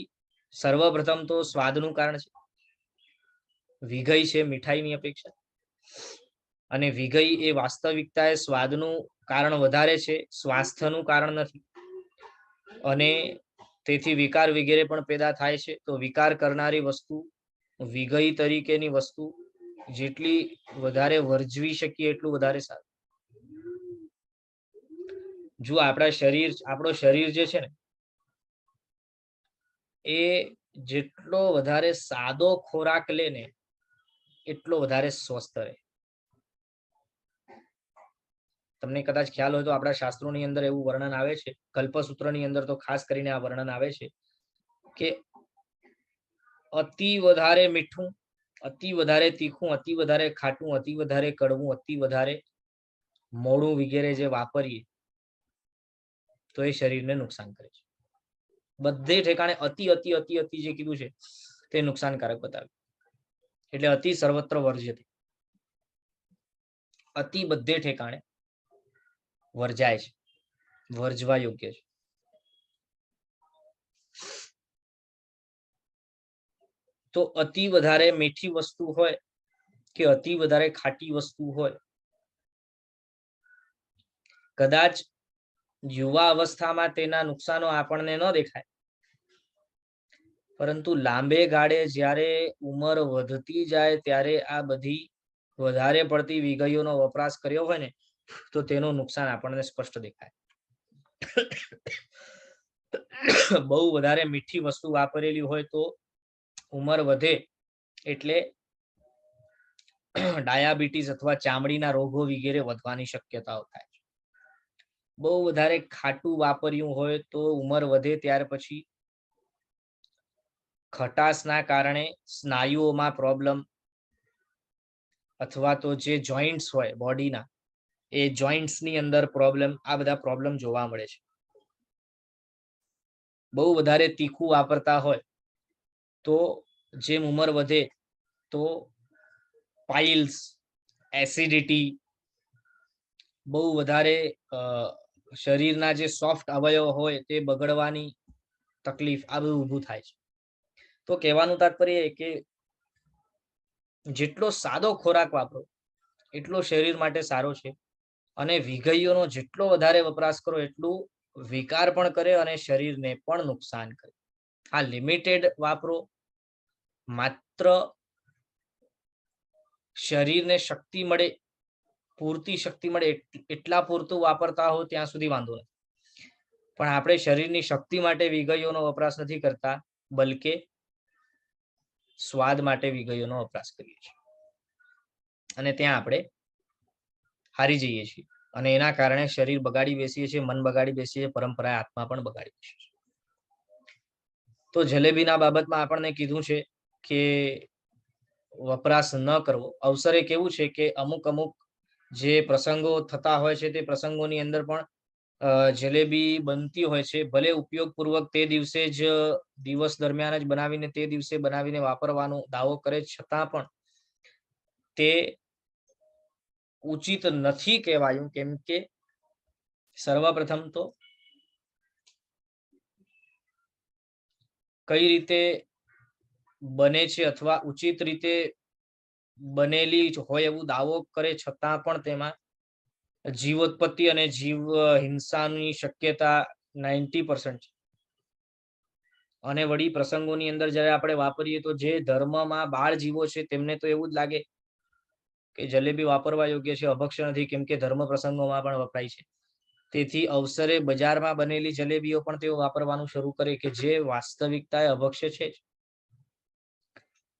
સર્વપ્રથમ તો સ્વાદનું કારણ છે, વિગઈ છે મીઠાઈની અપેક્ષા, અને વિગઈ એ વાસ્તવિકતા એ સ્વાદનું કારણ વધારે છે, સ્વાસ્થ્યનું કારણ નથી. અને તેથી વિકાર વગેરે પણ પેદા થાય છે. તો વિકાર કરનારી વસ્તુ, વિગઈ તરીકેની વસ્તુ જેટલી વધારે વર્જવી શકીએ એટલું વધારે સારું. જો આપણો શરીર જે છે ને, એ જેટલો વધારે સાદો ખોરાક લે ને એટલો વધારે સ્વસ્થ રહે. તમને કદાચ ખ્યાલ હોય તો આપણા શાસ્ત્રોની અંદર એવું વર્ણન આવે છે, કલ્પસૂત્રની અંદર તો ખાસ કરીને આ વર્ણન આવે છે કે અતિ વધારે મીઠું, અતિ વધારે તીખું, અતિ વધારે ખાટું, અતિ વધારે કડવું, અતિ વધારે મોડું વગેરે જે વાપરીએ તો એ શરીરને નુકસાન કરે છે. બધે ઠેકાણે અતિ અતિ અતિ અતિ જે કીધું છે તે નુકસાનકારક બતાવ્યું. એટલે અતિ સર્વત્ર વર્જ્યતે, અતિ બધે ઠેકાણે વર્જાય છે, વર્જવા યોગ્ય છે. તો અતિ વધારે મીઠી વસ્તુ હોય કે અતિ વધારે ખાટી વસ્તુ હોય, કદાચ યુવા અવસ્થામાં તેના નુકસાનો આપણને ન દેખાય, પરંતુ લાંબે ગાળે જ્યારે ઉંમર વધતી જાય ત્યારે આ બધી વધારે પડતી વિગઈઓનો વપરાશ કર્યો હોય ને તો તેનું નુકસાન આપણને સ્પષ્ટ દેખાય. બહુ વધારે મીઠી વસ્તુ વાપરેલી હોય તો ઉંમર વધે એટલે ડાયાબિટીસ અથવા ચામડીના રોગો વગેરે વધવાની શક્યતાઓ થાય છે. બહુ વધારે ખાટું વાપર્યું હોય તો ઉંમર વધે ત્યાર પછી ખટાશના કારણે સ્નાયુઓમાં પ્રોબ્લેમ, અથવા તો જે જોઈન્ટ્સ હોય બોડીના, એ જોઈન્ટ્સની અંદર પ્રોબ્લેમ, આ બધા પ્રોબ્લેમ જોવા મળે છે. બહુ વધારે તીખું વાપરતા હોય તો જેમ ઉંમર વધે તો પાઇલ્સ, એસિડિટી, બહુ વધારે શરીરના જે સોફ્ટ અવયવ હોય તે બગડવાની તકલીફ, આ બધું ઊભું થાય છે. તો કહેવાનું તાત્પર્ય એ કે જેટલો સાદો ખોરાક વાપરો એટલો શરીર માટે સારો છે, અને વિગઈઓનો જેટલો વધારે વપરાશ કરો એટલું વિકાર પણ કરે અને શરીરને પણ નુકસાન કરે. આ લિમિટેડ વાપરો, માત્ર શરીરને શક્તિ મળે, પૂરતી શક્તિ મળે એટલા પૂરતું વાપરતા હો ત્યાં સુધી વાંધો નથી. પણ આપણે શરીરની શક્તિ માટે વિગઈઓનો વપરાશ નથી કરતા, બલકે સ્વાદ માટે વિગઈઓનો વપરાશ કરીએ છીએ, અને ત્યાં આપણે હારી જઈએ છીએ. અને એના કારણે શરીર બગાડી બેસીએ છીએ, મન બગાડી બેસીએ છીએ, પરંપરાએ આત્મા પણ બગાડી બેસીએ છીએ. તો જલેબીના બાબતમાં આપણને કીધું છે કે વપરાશ ન કરવો. અવસરે કેવું છે કે અમુક જે પ્રસંગો થતા હોય છે તે પ્રસંગોની અંદર પણ જલેબી બનતી હોય છે. ભલે ઉપયોગપૂર્વક તે દિવસે જ, દિવસ દરમિયાન જ બનાવીને તે દિવસે બનાવીને વાપરવાનો દાવો કરે, છતાં પણ તે ઉચિત નથી કહેવાયું, કેમ કે સર્વપ્રથમ તો કઈ રીતે બને છે અથવા ઉચિત રીતે બનેલી હોય એવું દાવો કરે છતાં પણ તેમાં જીવોત્પત્તિ અને જીવ હિંસાની શક્યતા 90% છે. અને વળી પ્રસંગોની અંદર જ્યારે આપણે વાપરીએ તો જે ધર્મમાં બાળ જીવો છે તેમને તો એવું જ લાગે કે જલેબી વાપરવા યોગ્ય છે, અભક્ષ્ય નથી, કેમ કે ધર્મ પ્રસંગોમાં પણ વપરાય છે. તેથી અવસરે બજારમાં બનેલી જલેબીઓ પણ તેઓ વાપરવાનું શરૂ કરે કે જે વાસ્તવિકતાએ અભક્ષ્ય છે.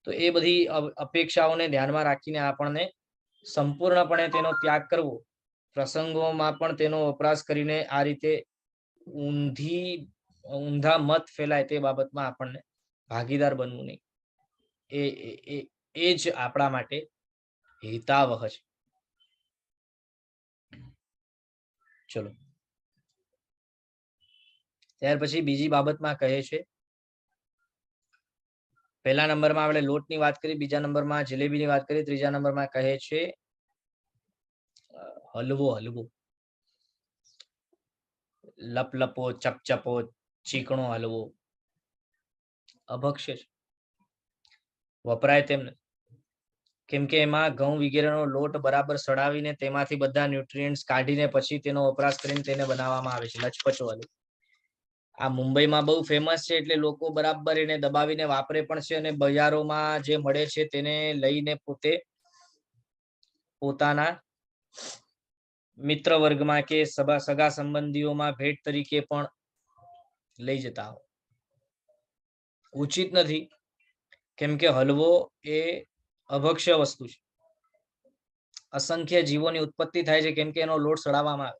તો એ બધી અપેક્ષાઓને ધ્યાનમાં રાખીને આપણને સંપૂર્ણપણે તેનો ત્યાગ કરવો, પ્રસંગોમાં પણ તેનો વપરાશ કરીને આ રીતે ઊંધા મત ફેલાય તે બાબતમાં આપણને ભાગીદાર બનવું નહીં. એ જ આપણા માટે હિતાવહ છે. ચલો, ત્યાર પછી બીજી બાબતમાં કહે છે, પહેલા નંબરમાં આપણે લોટની વાત કરી, બીજા નંબરમાં જલેબીની વાત કરી, ત્રીજા નંબરમાં કહે છે હલવો. લપલપો, ચપચપો, ચીકણો હલવો અભક્ષ્ય છે, વપરાય તેમ નથી. કેમ કે એમાં ઘઉં વગેરેનો લોટ બરાબર સડાવીને તેમાંથી બધા ન્યુટ્રિયન્ટ્સ કાઢીને પછી તેનો વપરાશ કરીને તેને બનાવવામાં આવે છે લચપચો હલવો. આ મુંબઈમાં બહુ ફેમસ છે એટલે લોકો બરાબર એને દબાવીને વાપરે પણ છે, અને બજારોમાં જે મળે છે તેને લઈને પોતે પોતાના મિત્ર વર્ગમાં કે સગા સંબંધીઓમાં ભેટ તરીકે પણ લઈ જતા હોય. ઉચિત નથી, કેમ કે હલવો એ અભક્ષ્ય વસ્તુ છે. અસંખ્ય જીવોની ઉત્પત્તિ થાય છે કેમ કે એનો લોટ સડાવવામાં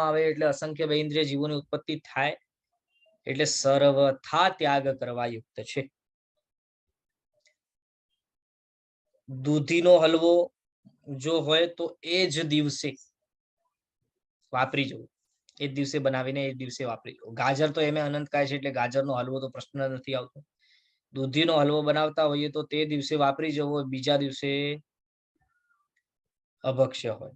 આવે એટલે અસંખ્ય બહિન્દ્રિય જીવોની ઉત્પત્તિ થાય, એટલે સર્વથા ત્યાગ કરવા યુક્ત છે. દૂધીનો હલવો જો હોય તો એ જ દિવસે વાપરી જવું, એ જ દિવસે બનાવીને એ જ દિવસે વાપરી જવું. ગાજર તો એમે અનંતકાય છે એટલે ગાજરનો હલવો તો પ્રશ્ન નથી આવતો. દૂધીનો હલવો બનાવતા હોઈએ તો તે દિવસે વાપરી જવો, બીજા દિવસે અભક્ષ્ય હોય.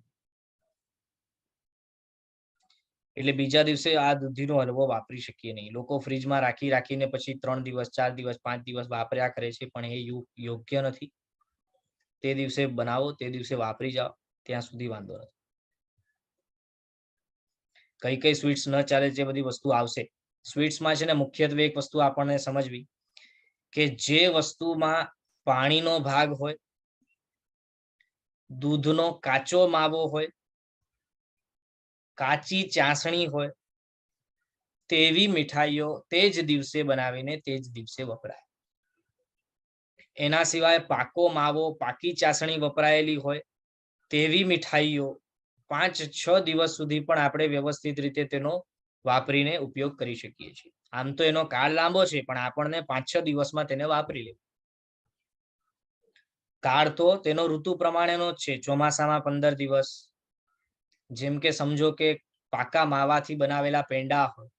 એટલે બીજા દિવસે આ દૂધીનો હલવો વાપરી શકીએ નહીં. લોકો ફ્રીજમાં રાખીને પછી 3 દિવસ, 4 દિવસ, 5 દિવસ વાપર્યા કરે છે, પણ એ યોગ્ય નથી. તે દિવસે બનાવો, તે દિવસે વાપરી જાઓ, ત્યાં સુધી વાંધો નથી. કઈ સ્વીટ્સ ન ચાલે જે બધી વસ્તુ આવશે. સ્વીટ્સમાં છે ને મુખ્યત્વે એક વસ્તુ આપણને સમજવી કે જે વસ્તુમાં પાણીનો ભાગ હોય, દૂધનો કાચો માવો હોય, કાચી ચાસણી હોય, તેવી મીઠાઈઓ તે જ દિવસે બનાવીને તે જ દિવસે વપરાય. એના સિવાય પાકો માવો, પાકી ચાસણી વપરાયેલી હોય તેવી મીઠાઈઓ 5-6 દિવસ સુધી પણ આપણે વ્યવસ્થિત રીતે તેનો વાપરીને ઉપયોગ કરી શકીએ છીએ. આમ તો એનો કાળ લાંબો છે, પણ આપણને 5-6 દિવસમાં તેને વાપરી લેવું. કાળ તો તેનો ઋતુ પ્રમાણેનો જ છે. ચોમાસામાં 15 દિવસ, જેમ કે સમજો કે પાકા માવાથી બનાવેલા પેંડા હોય,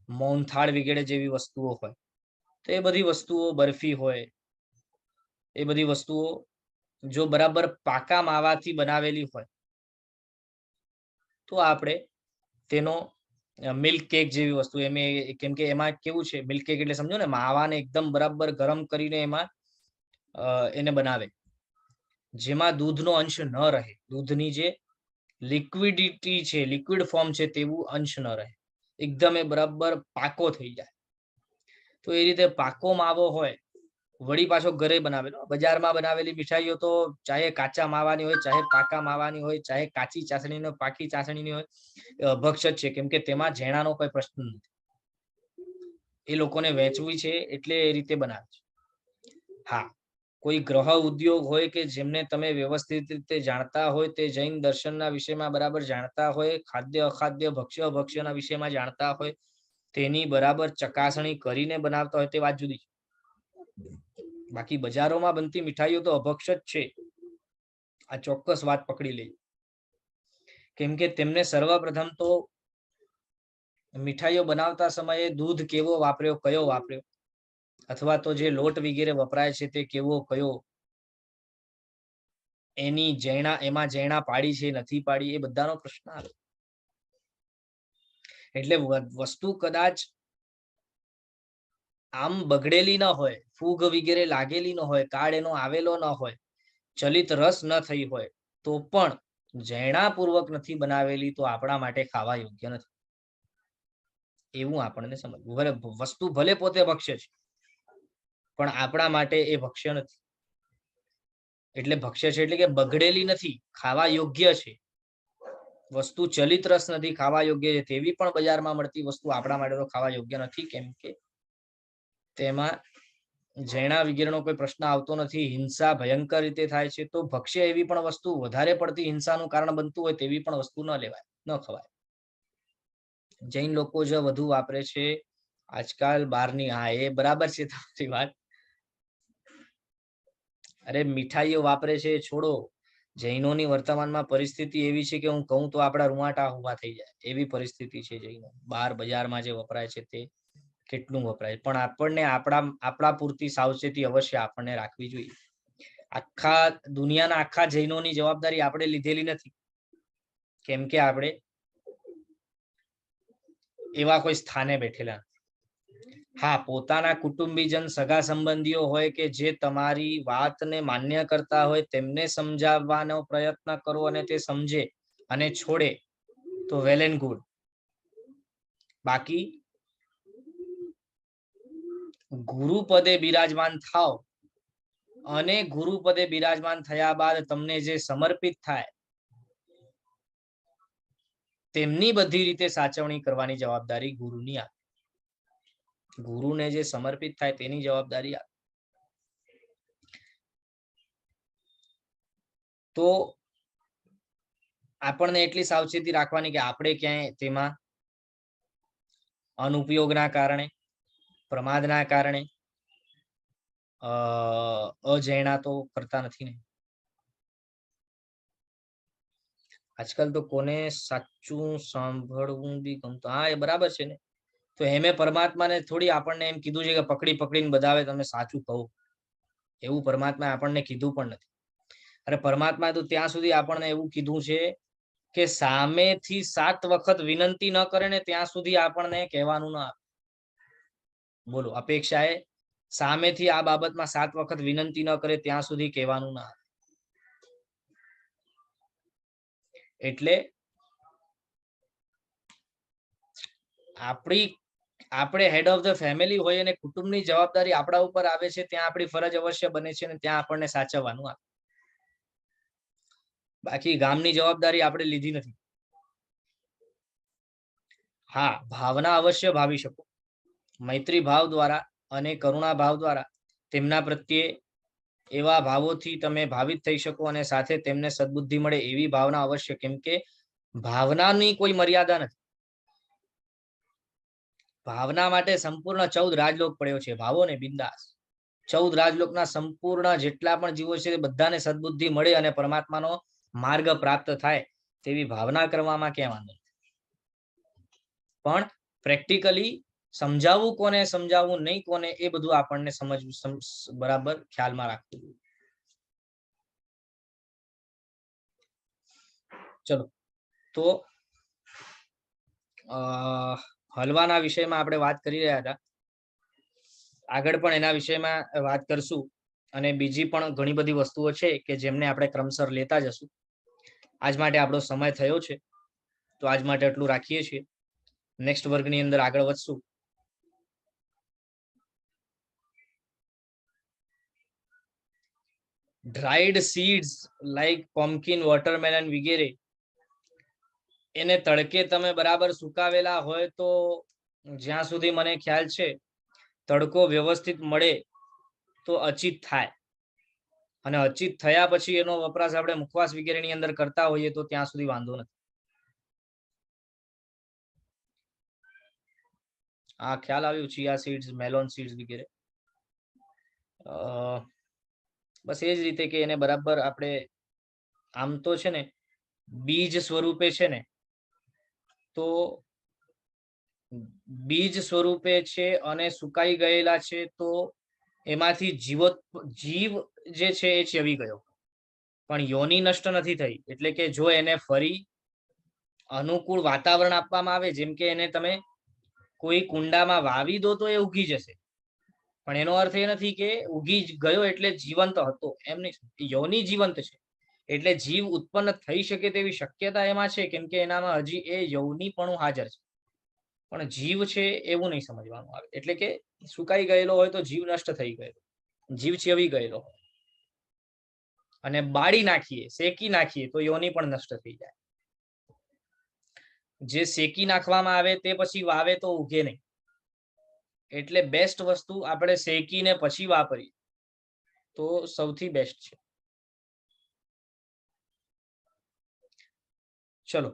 મોહનથાળ વગેરે જેવી વસ્તુઓ હોય, તો એ બધી વસ્તુઓ, બરફી હોય, એ બધી વસ્તુઓ જો બરાબર પાકા માવાથી બનાવેલી હોય તો આપણે તેનો મિલ્ક કેક જેવી વસ્તુ, કેમ કે એમાં કેવું છે, મિલ્ક કેક એટલે સમજો ને માવાને એકદમ બરાબર ગરમ કરીને એમાં એને બનાવે, જેમાં દૂધનો અંશ ન રહે, દૂધની જે લિક્વિડિટી છે, લિક્વિડ ફોર્મ છે તેવું અંશ ન રહે, એકદમ એ બરાબર પાકો થઈ જાય. તો એ રીતે પાકો માવો હોય, વળી પાછો ઘરે બનાવેલો. બજારમાં બનાવેલી મીઠાઈઓ તો ચાહે કાચા માવાની હોય, ચાહે પાકા માવાની હોય, ચાહે કાચી ચાસણીની, પાકી ચાસણીની હોય, અભક્ષ્ય છે, કેમ કે તેમાં ઝેણાનો કોઈ પ્રશ્ન નથી. એ લોકોને વેચવી છે એટલે એ રીતે બનાવે છે. હા, કોઈ ગ્રહ ઉદ્યોગ હોય કે જેમને તમે વ્યવસ્થિત રીતે જાણતા હોય, તે જૈન દર્શનના વિષયમાં બરાબર જાણતા હોય, ખાદ્ય અખાદ્ય ભક્ષ્ય અભક્ષ્યના વિષયમાં જાણતા હોય, તેની બરાબર ચકાસણી કરીને બનાવતા હોય તે વાત જુદી છે. બાકી બજારોમાં બનતી મીઠાઈઓ તો અભક્ષ્ય જ છે, આ ચોક્કસ વાત પકડી લઈ. કેમ કે તેમને સર્વપ્રથમ તો મીઠાઈઓ બનાવતા સમયે દૂધ કેવો વાપર્યો, કયો વાપર્યો, અથવા તો જે લોટ વગેરે વપરાય છે તે કેવો કયો, એની એમાં જૈણા પાડી છે નથી પાડી, એ બધાનો પ્રશ્ન આવે. એટલે વસ્તુ કદાચ આમ બગડેલી ન હોય, ફૂગ વગેરે લાગેલી ન હોય, કાળ એનો આવેલો ન હોય, ચલિત રસ ન થઈ હોય, તો પણ જૈણાપૂર્વક નથી બનાવેલી તો આપણા માટે ખાવા યોગ્ય નથી. એવું આપણને સમજવું. ભલે વસ્તુ ભલે પોતે ભક્ષ્ય છે, પણ આપણા માટે એ ભક્ષ્ય નથી. એટલે ભક્ષ્ય છે એટલે કે બગડેલી નથી, ખાવા યોગ્ય છે. વસ્તુ ચલિત રસ નથી, ખાવા યોગ્ય છે. તેવી પણ બજારમાં મળતી વસ્તુ આપણા માટે તો ખાવા યોગ્ય નથી, કેમ કે તેમાં જૈણા વગેરેનો કોઈ પ્રશ્ન આવતો નથી. હિંસા ભયંકર રીતે થાય છે. તો ભક્ષ્ય એવી પણ વસ્તુ વધારે પડતી હિંસાનું કારણ બનતું હોય તેવી પણ વસ્તુ ન લેવાય, ન ખવાય. જૈન લોકો જે વધુ વાપરે છે આજકાલ બહારની, હા એ બરાબર છે તમારી વાત. અરે મીઠાઈઓ વાપરે છે છોડો. જૈનોની વર્તમાનમાં પરિસ્થિતિ એવી છે કે હું કહું તો આપણા રૂવાટા ઉભા થઈ જાય એવી પરિસ્થિતિ છે જૈનો. બહાર બજારમાં જે વપરાય છે તે કેટલું વપરાય, પણ આપણને આપણા પૂરતી સાવચેતી અવશ્ય આપણને રાખવી જોઈએ. આખા દુનિયાના આખા જૈનોની જવાબદારી આપણે લીધેલી નથી, કેમ કે આપણે એવા કોઈ સ્થાને બેઠેલા. હા, પોતાના કુટુંબીજન, સગા સંબંધીઓ હોય કે જે તમારી વાતને માન્ય કરતા હોય તેમને સમજાવવાનો પ્રયત્ન કરો અને તે સમજે અને છોડે તો વેલ એન્ડ ગુડ. બાકી ગુરુ પદે બિરાજમાન થાવ અને ગુરુ પદે બિરાજમાન થયા બાદ તમને જે સમર્પિત થાય તેમની બધી રીતે સાચવણી કરવાની જવાબદારી ગુરુની આવે. ગુરુને જે સમર્પિત થાય તેની જવાબદારી આવે. તો આપણને એટલી સાવચેતી રાખવાની કે આપણે ક્યાંય તેમાં અનુપયોગના કારણે, પ્રમાદના કારણે અજૈણા તો કરતા નથી ને. આજકાલ તો કોને સાચું સાંભળવું બી ગમતું. હા, એ બરાબર છે ને. તો એમે પરમાત્માને થોડી આપણને એમ કીધું છે કે પકડી પકડીને બધાવે તમે સાચું કહો, એવું પરમાત્માએ આપણને કીધું પણ નથી. અરે પરમાત્માએ તો ત્યાં સુધી આપણને એવું કીધું છે કે સામેથી 7 વખત વિનંતી ન કરે ને ત્યાં સુધી આપણને કહેવાનું ના આવે. બોલો, અપેક્ષા એ સામેથી આ બાબતમાં 7 વખત વિનંતી ન કરે ત્યાં સુધી કહેવાનું ના આવે. એટલે આપણે હેડ ઓફ ધ ફેમિલી હોય અને કુટુંબની જવાબદારી આપણા ઉપર આવે છે, ત્યાં આપણી ફરજ અવશ્ય બને છે અને ત્યાં આપણને સાચવવાનું આવે. બાકી ગામની જવાબદારી આપણે લીધી નથી. હા, ભાવના અવશ્ય ભાવી શકો. મૈત્રી ભાવ દ્વારા અને કરુણા ભાવ દ્વારા તેમના પ્રત્યે એવા ભાવોથી તમે ભાવિત થઈ શકો અને સાથે તેમને સદબુદ્ધિ મળે એવી ભાવના અવશ્ય, કેમ કે ભાવનાની કોઈ મર્યાદા નથી. ભાવના માટે સંપૂર્ણ 14 રાજલોક પડ્યો છે. ભાવો ને બિંદાસ 14 રાજલોકના સંપૂર્ણ જેટલા પણ જીવો છે બધાને સદબુદ્ધિ મળે અને પરમાત્માનો માર્ગ પ્રાપ્ત થાય તેવી ભાવના કરવામાં ક્યાં વાંધો નથી. પણ પ્રેક્ટિકલી સમજાવવું કોને, સમજાવવું નહીં કોને, એ બધું આપણને સમજવું બરાબર ખ્યાલમાં રાખવું જોઈએ. ચલો, તો હલવાના વિષયમાં આપણે વાત કરી રહ્યા હતા. આગળ પણ એના વિષયમાં વાત કરશું અને બીજી પણ ઘણી બધી વસ્તુઓ છે કે જેમને આપણે ક્રમશર લેતા જશું. આજ માટે આપણો સમય થયો છે, તો આજ માટે એટલું રાખીએ છીએ. નેક્સ્ટ વર્ગની અંદર આગળ વધશું. Dried seeds like pumpkin, watermelon વગેરે એને તડકે તમે બરાબર સુકાવેલા હોય તો જ્યાં સુધી મને ખ્યાલ છે તડકો વ્યવસ્થિત મળે તો અચિત થાય, અને અચિત થયા પછી એનો વપરાશ આપણે મુખવાસ વગેરેની અંદર કરતા હોઈએ તો ત્યાં સુધી વાંધો નથી. આ ખ્યાલ આવ્યું. ચિયા સીડ્સ, મેલોન સીડ્સ વગેરે. બસ એ જ રીતે કે એને બરાબર આપણે આમ તો છે ને બીજ સ્વરૂપે છે ને, તો બીજ સ્વરૂપે છે અને સુકાઈ ગયેલા છે તો એમાંથી જીવ જે છે એ ચેવી ગયો, પણ યોની નષ્ટ નથી થઈ. એટલે કે જો એને ફરી અનુકૂળ વાતાવરણ આપવામાં આવે, જેમ કે એને તમે કોઈ કુંડામાં વાવી દો તો એ ઉગી જશે, પણ એનો અર્થ એ નથી કે ઉગી ગયો એટલે જીવંત હતો, એમ નહીં. યોની જીવંત છે એટલે જીવ ઉત્પન્ન થઈ શકે તેવી શક્યતા એમાં છે, કેમ કે એનામાં હજી એ યૌનીપણું હાજર છે. પણ જીવ છે એવું નહીં સમજવાનું આવે. એટલે કે સુકાઈ ગયેલો હોય તો જીવ નષ્ટ થઈ ગયેલો, જીવ ચેવી ગયેલો હોય, અને બાળી નાખીએ, શેકી નાખીએ તો યોની પણ નષ્ટ થઈ જાય. જે શેકી નાખવામાં આવે તે પછી વાવે તો ઉગે નહીં. એટલે બેસ્ટ વસ્તુ આપણે શેકીને પછી વાપરીએ તો સૌથી બેસ્ટ છે. ચલો,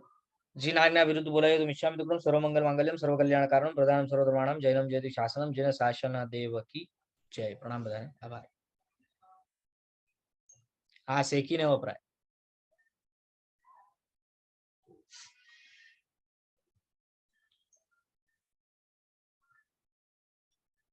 જીનાજ્ઞા વિરુદ્ધ બોલાય તો મિચ્છામિ દુક્કડમ સર્વમંગલ માંગલ્યમ સર્વકલ્યાણકારણમ પ્રધાનમ સર્વધર્માણામ જૈનમ જયતિ શાસનમ જેને શાસન દેવકી જય. પ્રણામ બધાને, આભાર. આ શેકીને વપરાય.